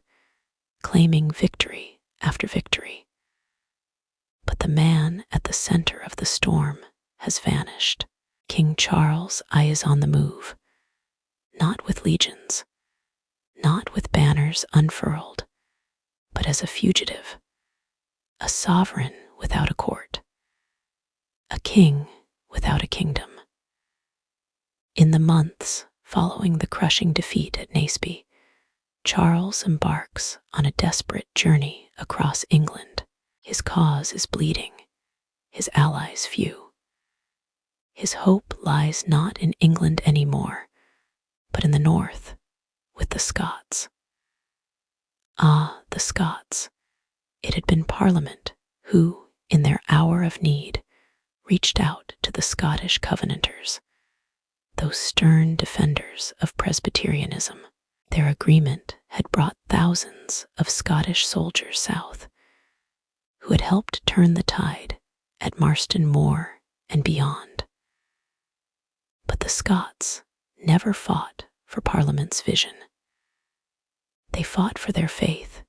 claiming victory after victory. But the man at the center of the storm has vanished. King Charles' eye is on the move, not with legions, not with banners unfurled, but as a fugitive, a sovereign without a court, a king without a kingdom. In the months following the crushing defeat at Naseby, Charles embarks on a desperate journey across England. His cause is bleeding, his allies few. His hope lies not in England anymore, but in the north, with the Scots. Ah, the Scots! It had been Parliament who, in their hour of need, reached out to the Scottish Covenanters, those stern defenders of Presbyterianism. Their agreement had brought thousands of Scottish soldiers south, who had helped turn the tide at Marston Moor and beyond. But the Scots never fought for Parliament's vision. They fought for their faith,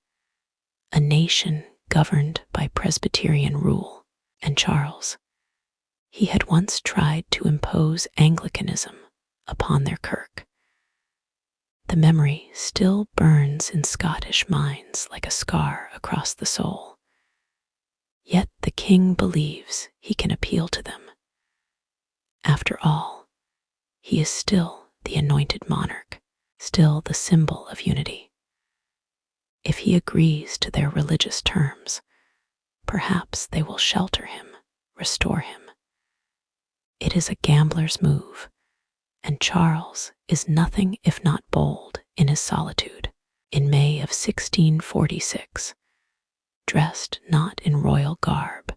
a nation governed by Presbyterian rule. And Charles, he had once tried to impose Anglicanism upon their kirk. The memory still burns in Scottish minds like a scar across the soul. Yet the king believes he can appeal to them. After all, he is still the anointed monarch, still the symbol of unity. If he agrees to their religious terms, perhaps they will shelter him, restore him. It is a gambler's move, and Charles is nothing if not bold in his solitude. In May of 1646, dressed not in royal garb,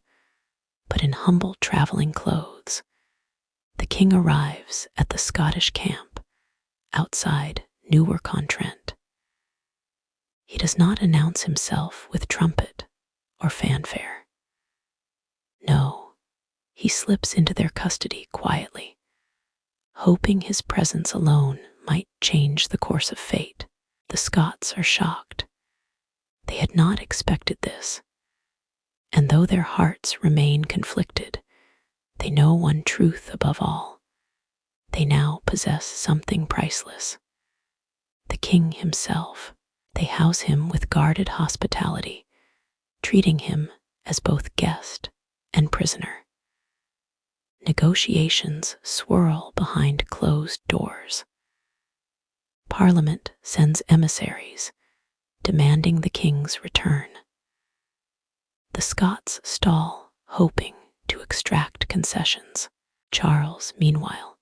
but in humble traveling clothes, the king arrives at the Scottish camp outside Newark-on-Trent. He does not announce himself with trumpet or fanfare. No, he slips into their custody quietly, hoping his presence alone might change the course of fate. The Scots are shocked. They had not expected this, and though their hearts remain conflicted, they know one truth above all. They now possess something priceless: the king himself. They house him with guarded hospitality, treating him as both guest and prisoner. Negotiations swirl behind closed doors. Parliament sends emissaries, demanding the king's return. The Scots stall, hoping to extract concessions. Charles, meanwhile,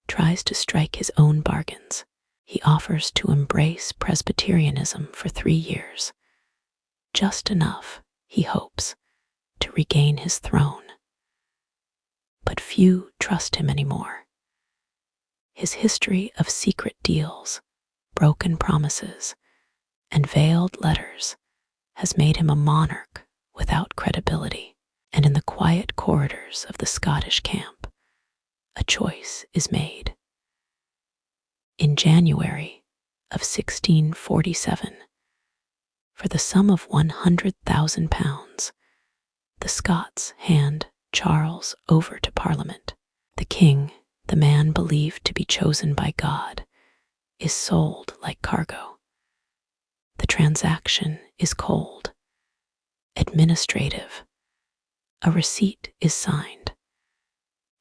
tries to strike his own bargains. He offers to embrace Presbyterianism for 3 years, just enough, he hopes, to regain his throne. But few trust him anymore. His history of secret deals, broken promises, and veiled letters has made him a monarch without credibility. And in the quiet corridors of the Scottish camp, a choice is made. In January of 1647, for the sum of £100,000, the Scots hand Charles over to Parliament. The king, the man believed to be chosen by God, is sold like cargo. The transaction is cold, administrative. A receipt is signed,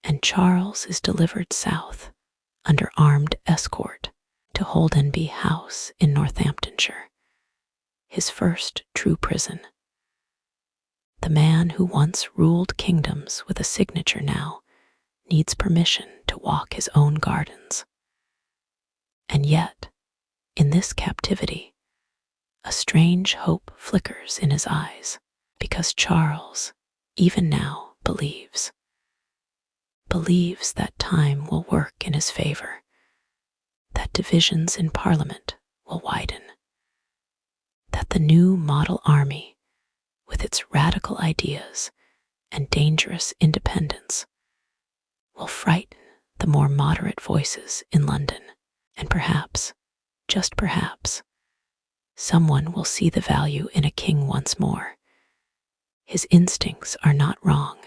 and Charles is delivered south under armed escort to Holdenby House in Northamptonshire, his first true prison. The man who once ruled kingdoms with a signature now needs permission to walk his own gardens. And yet, in this captivity, a strange hope flickers in his eyes, because Charles, even now, believes that time will work in his favor, that divisions in Parliament will widen, that the new model army, with its radical ideas and dangerous independence, will frighten the more moderate voices in London. And perhaps, just perhaps, someone will see the value in a king once more. His instincts are not wrong.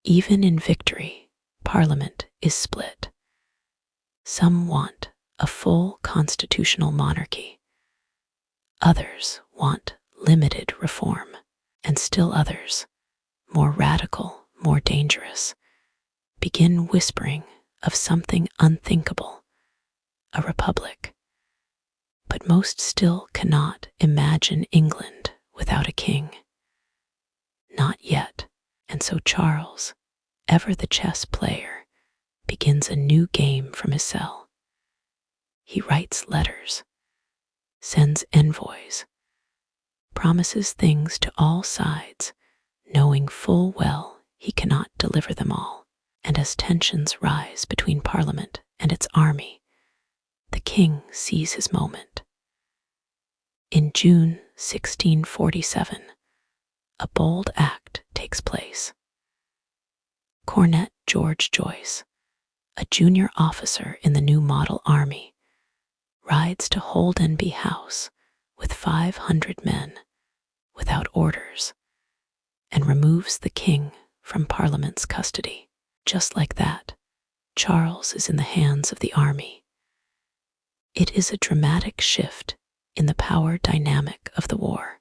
Even in victory, Parliament is split. Some want a full constitutional monarchy. Others want limited reform, and still others, more radical, more dangerous, begin whispering of something unthinkable, a republic. But most still cannot imagine England without a king. Not yet, and so Charles, Ever the chess player begins a new game from his cell. He writes letters, sends envoys, promises things to all sides, knowing full well he cannot deliver them all. And as tensions rise between Parliament and its army, the king sees his moment. In June 1647, a bold act takes place. Cornet George Joyce, a junior officer in the new model army, rides to Holdenby House with 500 men without orders and removes the king from Parliament's custody. Just like that, Charles is in the hands of the army. It is a dramatic shift in the power dynamic of the war.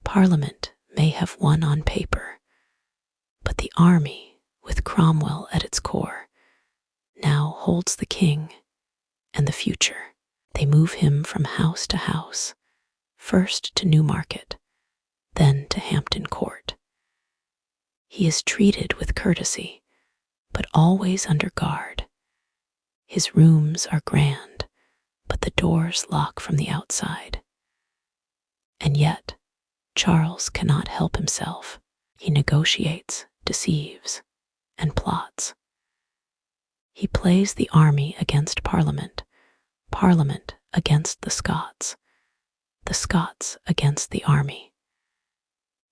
Parliament may have won on paper, but the army, with Cromwell at its core, now holds the king and the future. They move him from house to house, first to Newmarket, then to Hampton Court. He is treated with courtesy, but always under guard. His rooms are grand, but the doors lock from the outside. And yet, Charles cannot help himself. He negotiates, deceives, and plots. He plays the army against Parliament, Parliament against the Scots against the army.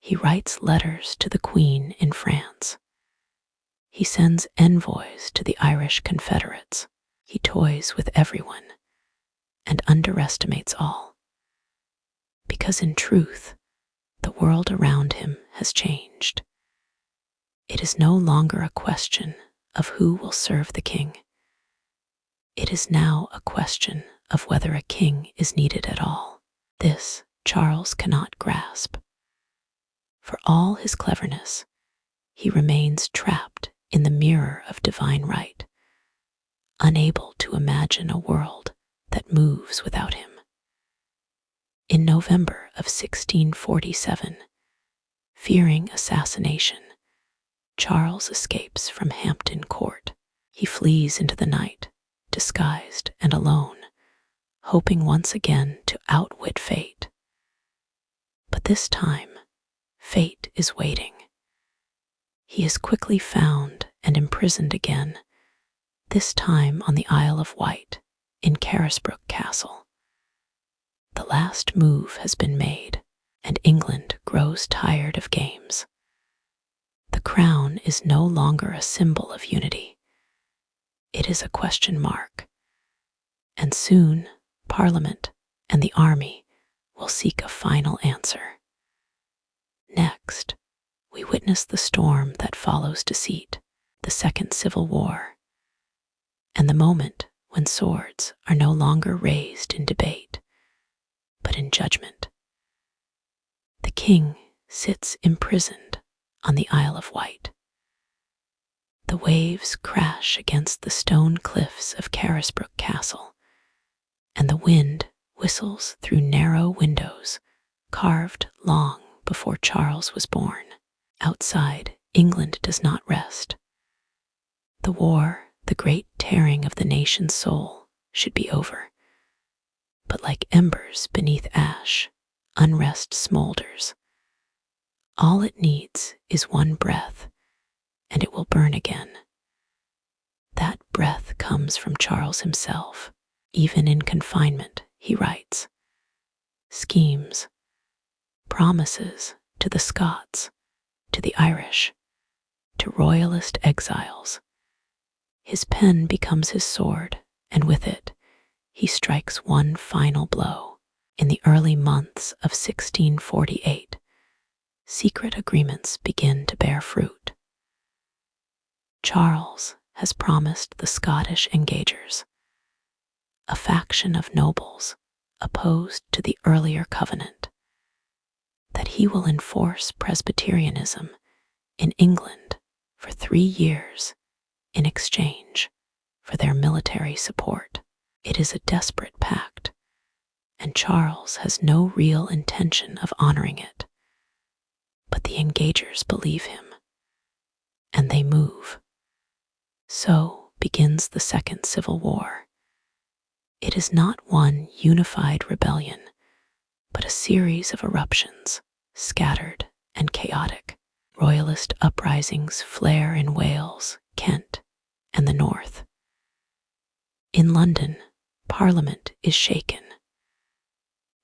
He writes letters to the Queen in France. He sends envoys to the Irish Confederates. He toys with everyone and underestimates all. Because in truth, the world around him has changed. It is no longer a question of who will serve the king. It is now a question of whether a king is needed at all. This Charles cannot grasp. For all his cleverness, he remains trapped in the mirror of divine right, unable to imagine a world that moves without him. In November of 1647, fearing assassination, Charles escapes from Hampton Court. He flees into the night, disguised and alone, hoping once again to outwit fate. But this time, fate is waiting. He is quickly found and imprisoned again, this time on the Isle of Wight, in Carisbrooke Castle. The last move has been made, and England grows tired of games. The crown is no longer a symbol of unity. It is a question mark, and soon Parliament and the army will seek a final answer. Next, we witness the storm that follows deceit, the Second Civil War, and the moment when swords are no longer raised in debate, but in judgment. The king sits imprisoned on the Isle of Wight. The waves crash against the stone cliffs of Carisbrooke Castle, and the wind whistles through narrow windows carved long before Charles was born. Outside, England does not rest. The war, the great tearing of the nation's soul, should be over. But like embers beneath ash, unrest smolders. All it needs is one breath, and it will burn again. That breath comes from Charles himself. Even in confinement, he writes schemes, promises to the Scots, to the Irish, to royalist exiles. His pen becomes his sword, and with it, he strikes one final blow. In the early months of 1648, secret agreements begin to bear fruit. Charles has promised the Scottish Engagers, a faction of nobles opposed to the earlier covenant, that he will enforce Presbyterianism in England for 3 years in exchange for their military support. It is a desperate pact, and Charles has no real intention of honoring it. But the Engagers believe him. and they move. So begins the Second Civil War. It is not one unified rebellion, but a series of eruptions, scattered and chaotic. Royalist uprisings flare in Wales, Kent, and the north. In London, Parliament is shaken.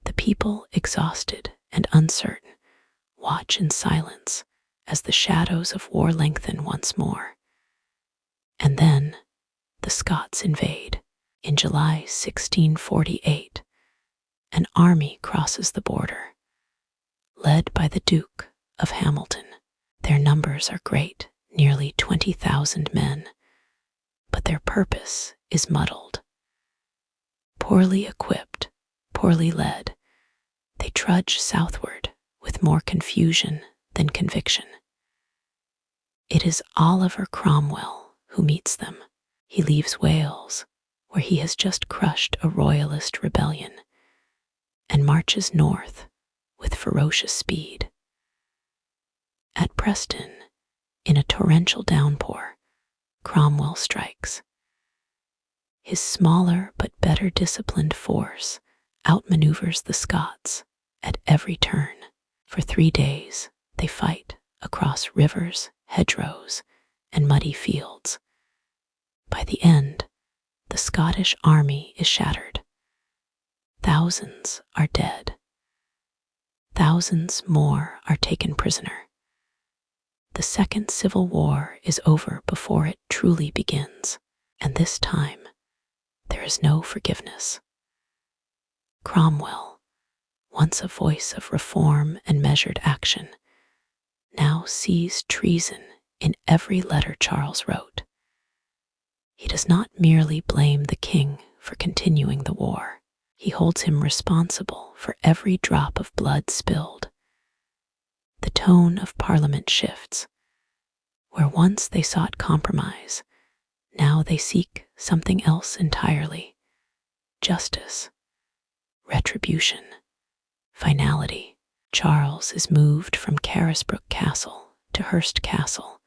The people, exhausted and uncertain, watch in silence as the shadows of war lengthen once more. And then the Scots invade. In July 1648, an army crosses the border, led by the Duke of Hamilton. Their numbers are great, nearly 20,000 men, but their purpose is muddled. Poorly equipped, poorly led, they trudge southward with more confusion than conviction. It is Oliver Cromwell who meets them. He leaves Wales, where he has just crushed a royalist rebellion, and marches north with ferocious speed. At Preston, in a torrential downpour, Cromwell strikes. His smaller but better disciplined force outmaneuvers the Scots at every turn. For 3 days, they fight across rivers, hedgerows, and muddy fields. By the end, the Scottish army is shattered. Thousands are dead. Thousands more are taken prisoner. The Second Civil War is over before it truly begins, and this time, there is no forgiveness. Cromwell, once a voice of reform and measured action, now sees treason in every letter Charles wrote. He does not merely blame the king for continuing the war. He holds him responsible for every drop of blood spilled. The tone of Parliament shifts. Where once they sought compromise, now they seek something else entirely. Justice, retribution, finality. Charles is moved from Carisbrooke Castle to Hurst Castle,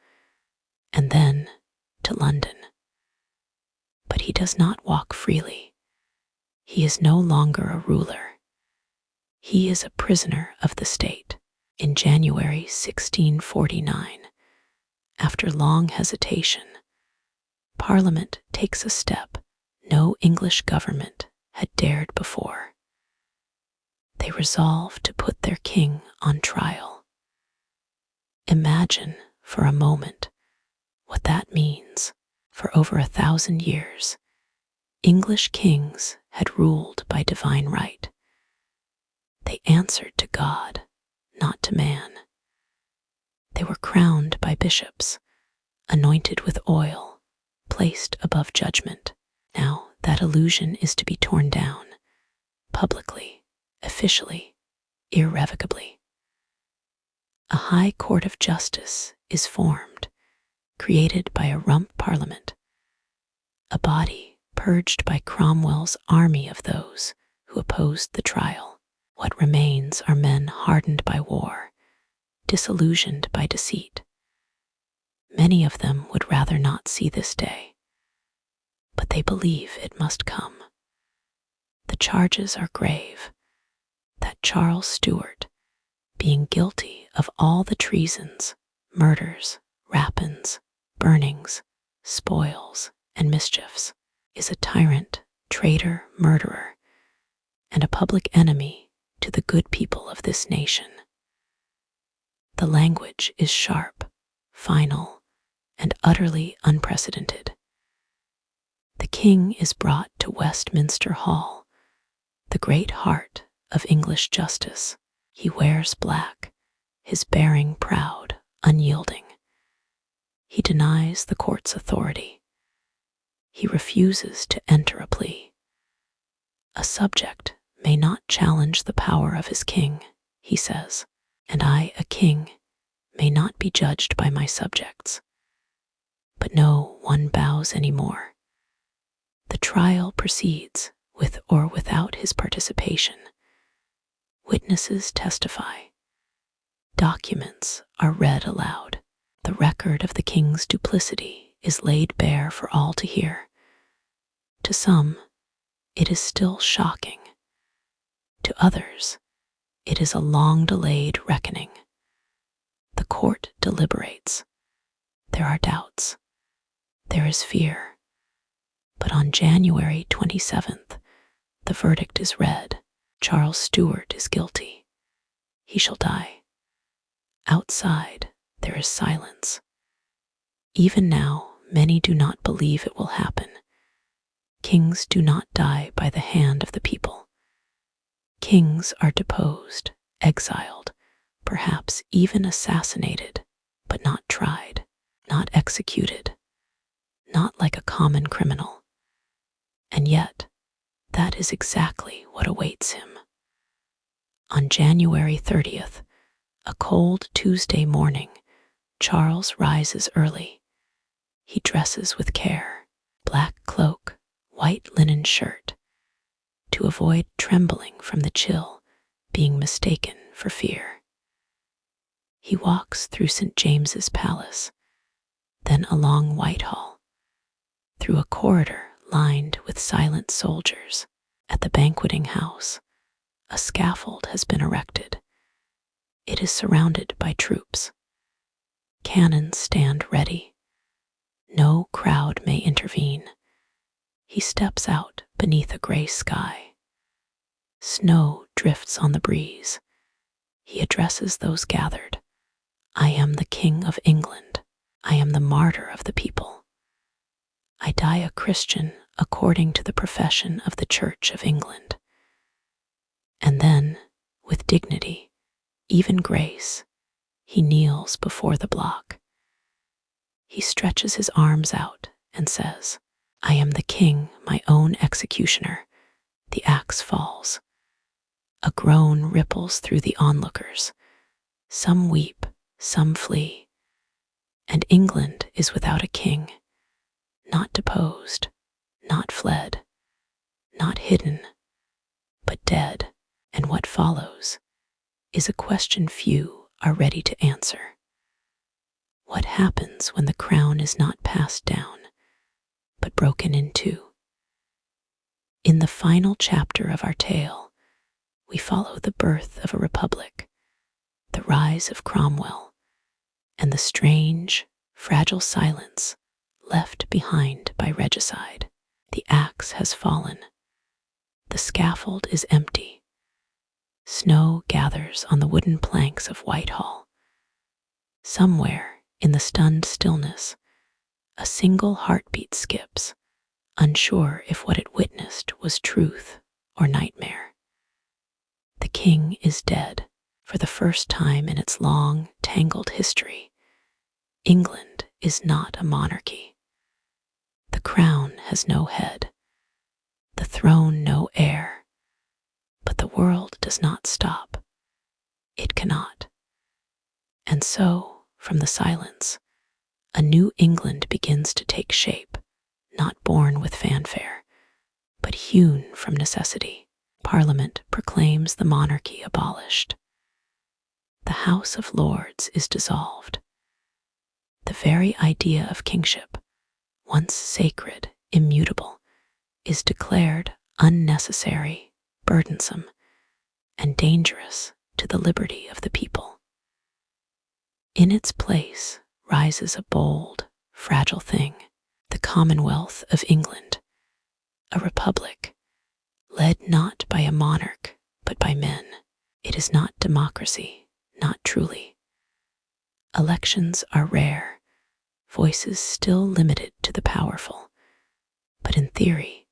and then to London. But he does not walk freely. He is no longer a ruler. He is a prisoner of the state. In January 1649, after long hesitation, Parliament takes a step no English government had dared before. They resolve to put their king on trial. Imagine for a moment what that means. For over 1,000 years, English kings had ruled by divine right. They answered to God, not to man. They were crowned by bishops, anointed with oil, placed above judgment. Now that illusion is to be torn down, publicly, officially, irrevocably. A high court of justice is formed, created by a rump parliament, a body purged by Cromwell's army of those who opposed the trial. What remains are men hardened by war, disillusioned by deceit. Many of them would rather not see this day, but they believe it must come. The charges are grave, that Charles Stuart, being guilty of all the treasons, murders, rapines, burnings, spoils, and mischiefs, is a tyrant, traitor, murderer, and a public enemy to the good people of this nation. The language is sharp, final, and utterly unprecedented. The king is brought to Westminster Hall, the great heart of English justice. He wears black, his bearing proud, unyielding. He denies the court's authority. He refuses to enter a plea. A subject may not challenge the power of his king, he says, and I, a king, may not be judged by my subjects. But no one bows any more. The trial proceeds with or without his participation. Witnesses testify. Documents are read aloud. The record of the king's duplicity is laid bare for all to hear. To some, it is still shocking. To others, it is a long-delayed reckoning. The court deliberates. There are doubts. There is fear. But on January 27th, the verdict is read. Charles Stuart is guilty. He shall die. Outside, there is silence. Even now, many do not believe it will happen. Kings do not die by the hand of the people. Kings are deposed, exiled, perhaps even assassinated, but not tried, not executed, not like a common criminal. And yet, that is exactly what awaits him. On January 30th, a cold Tuesday morning, Charles rises early. He dresses with care, black cloak, white linen shirt, to avoid trembling from the chill, being mistaken for fear. He walks through St. James's Palace, then along Whitehall, through a corridor lined with silent soldiers. At the banqueting house, a scaffold has been erected. It is surrounded by troops. Cannons stand ready. No crowd may intervene. He steps out beneath a gray sky. Snow drifts on the breeze. He addresses those gathered. I am the King of England. I am the martyr of the people. I die a Christian according to the profession of the Church of England. And then, with dignity, even grace, he kneels before the block. He stretches his arms out and says, I am the king, my own executioner. The axe falls. A groan ripples through the onlookers. Some weep, some flee. And England is without a king, not deposed, not fled, not hidden, but dead. And what follows is a question few are ready to answer. What happens when the crown is not passed down, but broken in two? In the final chapter of our tale, we follow the birth of a republic, the rise of Cromwell, and the strange, fragile silence left behind by regicide. The axe has fallen. The scaffold is empty. Snow gathers on the wooden planks of Whitehall. Somewhere in the stunned stillness, a single heartbeat skips, unsure if what it witnessed was truth or nightmare. The king is dead. For the first time in its long, tangled history, England is not a monarchy. The crown has no head, the throne no heir, but the world does not stop. It cannot. And so, from the silence, a new England begins to take shape, not born with fanfare, but hewn from necessity. Parliament proclaims the monarchy abolished. The House of Lords is dissolved. The very idea of kingship, once sacred, immutable, is declared unnecessary, burdensome, and dangerous to the liberty of the people. In its place rises a bold, fragile thing, the Commonwealth of England, a republic, led not by a monarch, but by men. It is not democracy, not truly. Elections are rare, voices still limited to the powerful. But in theory,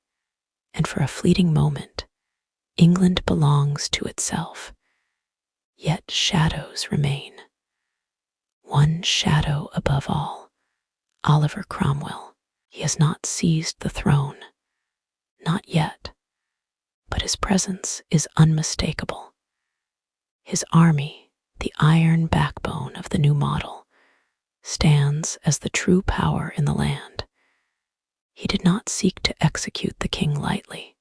and for a fleeting moment, England belongs to itself. Yet shadows remain. One shadow above all, Oliver Cromwell. He has not seized the throne, not yet, but his presence is unmistakable. His army, the iron backbone of the new model, stands as the true power in the land. He did not seek to execute the king lightly.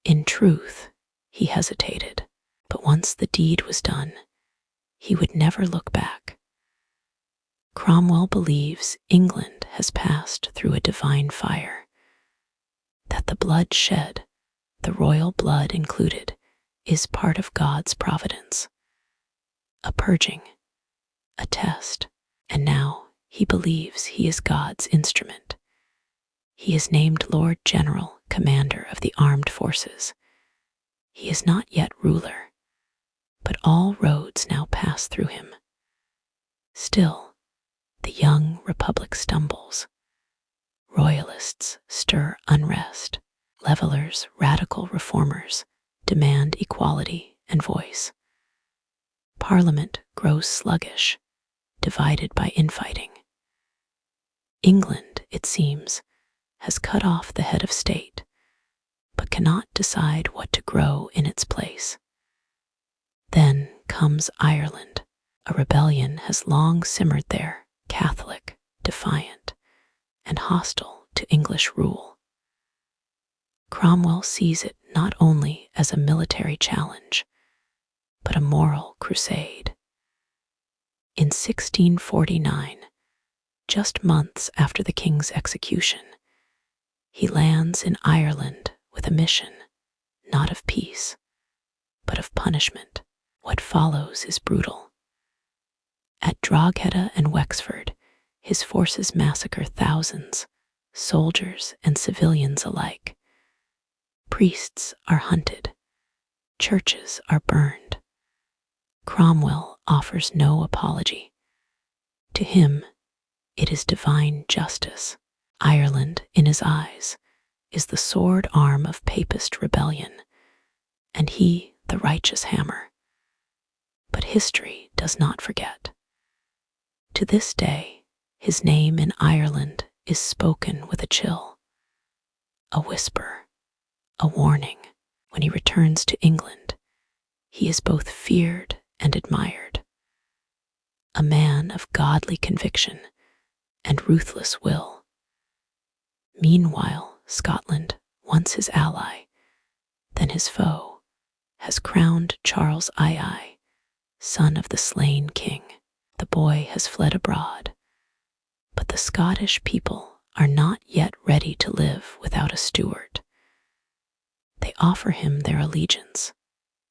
In truth, he hesitated, but once the deed was done, he would never look back. Cromwell believes England has passed through a divine fire, that the blood shed, the royal blood included, is part of God's providence. A purging, a test, and now he believes he is God's instrument. He is named Lord General, Commander of the Armed Forces. He is not yet ruler, but all roads now pass through him. Still, the young republic stumbles. Royalists stir unrest. Levelers, radical reformers, demand equality and voice. Parliament grows sluggish, divided by infighting. England, it seems, has cut off the head of state, but cannot decide what to grow in its place. Then comes Ireland. A rebellion has long simmered there, Catholic, defiant, and hostile to English rule. Cromwell sees it not only as a military challenge, but a moral crusade. In 1649, just months after the king's execution, he lands in Ireland with a mission, not of peace, but of punishment. What follows is brutal. At Drogheda and Wexford, his forces massacre thousands, soldiers and civilians alike. Priests are hunted, churches are burned. Cromwell offers no apology. To him, it is divine justice. Ireland, in his eyes, is the sword arm of papist rebellion, and he the righteous hammer. But history does not forget. To this day, his name in Ireland is spoken with a chill, a whisper, a warning. When he returns to England, he is both feared and admired. A man of godly conviction and ruthless will. Meanwhile, Scotland, once his ally, then his foe, has crowned Charles II, son of the slain king. The boy has fled abroad, but the Scottish people are not yet ready to live without a steward. They offer him their allegiance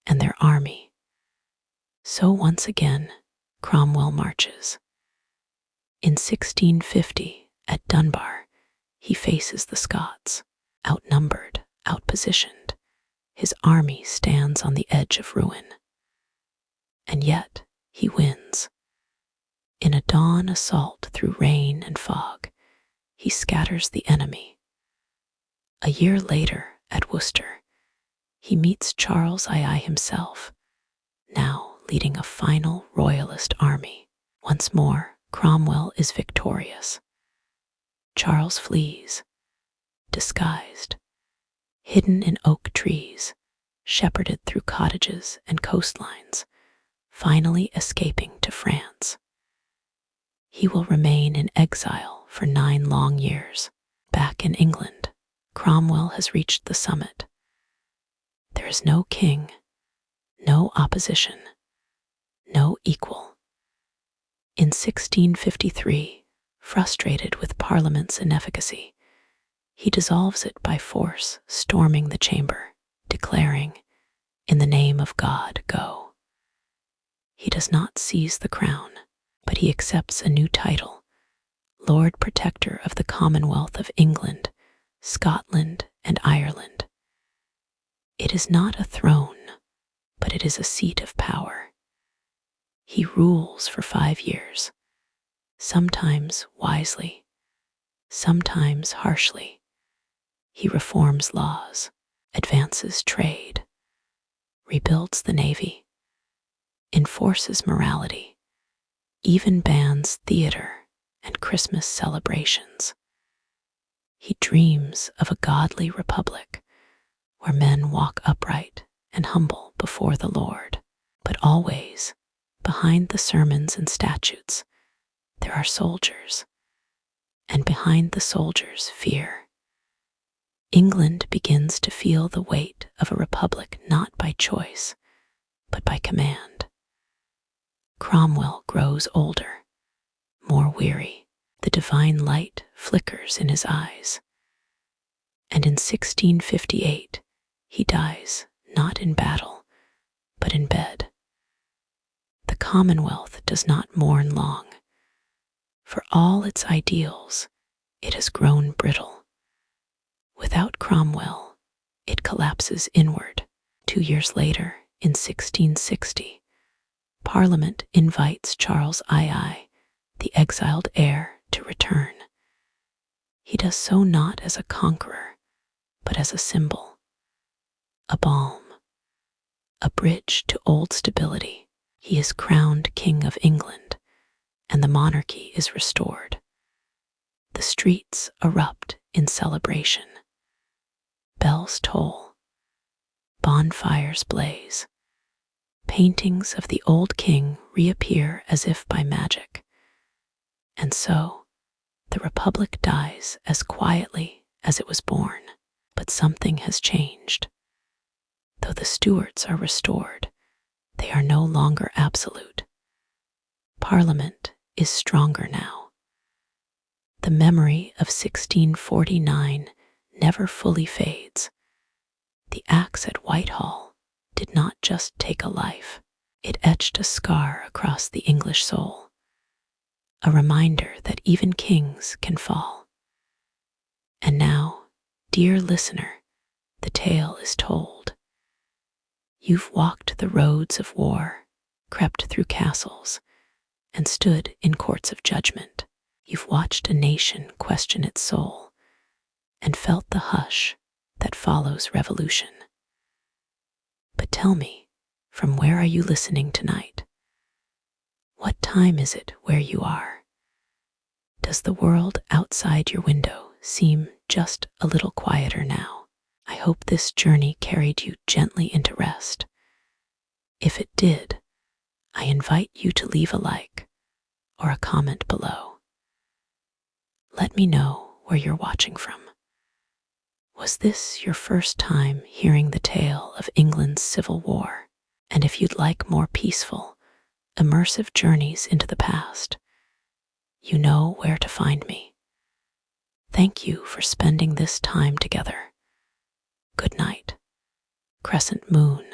and their army. So once again, Cromwell marches. In 1650, at Dunbar, he faces the Scots. Outnumbered, outpositioned, his army stands on the edge of ruin. And yet, he wins. In a dawn assault through rain and fog, he scatters the enemy. A year later, at Worcester, he meets Charles II himself, now leading a final royalist army. Once more, Cromwell is victorious. Charles flees, disguised, hidden in oak trees, shepherded through cottages and coastlines, finally escaping to France. He will remain in exile for 9 long years. Back in England, Cromwell has reached the summit. There is no king, no opposition, no equal. In 1653, frustrated with Parliament's inefficacy, he dissolves it by force, storming the chamber, declaring, "In the name of God, go." He does not seize the crown, but he accepts a new title, Lord Protector of the Commonwealth of England, Scotland, and Ireland. It is not a throne, but it is a seat of power. He rules for 5 years, sometimes wisely, sometimes harshly. He reforms laws, advances trade, rebuilds the navy, enforces morality, even bans theater and Christmas celebrations. He dreams of a godly republic where men walk upright and humble before the Lord. But always, behind the sermons and statutes, there are soldiers, and behind the soldiers, fear. England begins to feel the weight of a republic not by choice, but by command. Cromwell grows older, more weary. The divine light flickers in his eyes. And in 1658, he dies, not in battle, but in bed. The Commonwealth does not mourn long. For all its ideals, it has grown brittle. Without Cromwell, it collapses inward. 2 years later, in 1660, Parliament invites Charles II, the exiled heir, to return. He does so not as a conqueror, but as a symbol, a balm, a bridge to old stability. He is crowned King of England, and the monarchy is restored. The streets erupt in celebration. Bells toll, bonfires blaze, paintings of the old king reappear as if by magic. And so, the Republic dies as quietly as it was born. But something has changed. Though the Stuarts are restored, they are no longer absolute. Parliament is stronger now. The memory of 1649 never fully fades. The axe at Whitehall did not just take a life, it etched a scar across the English soul, a reminder that even kings can fall. And now, dear listener, the tale is told. You've walked the roads of war, crept through castles, and stood in courts of judgment. You've watched a nation question its soul, and felt the hush that follows revolution. But tell me, from where are you listening tonight? What time is it where you are? Does the world outside your window seem just a little quieter now? I hope this journey carried you gently into rest. If it did, I invite you to leave a like or a comment below. Let me know where you're watching from. Was this your first time hearing the tale of England's Civil War? And if you'd like more peaceful, immersive journeys into the past, you know where to find me. Thank you for spending this time together. Good night, Crescent Moon.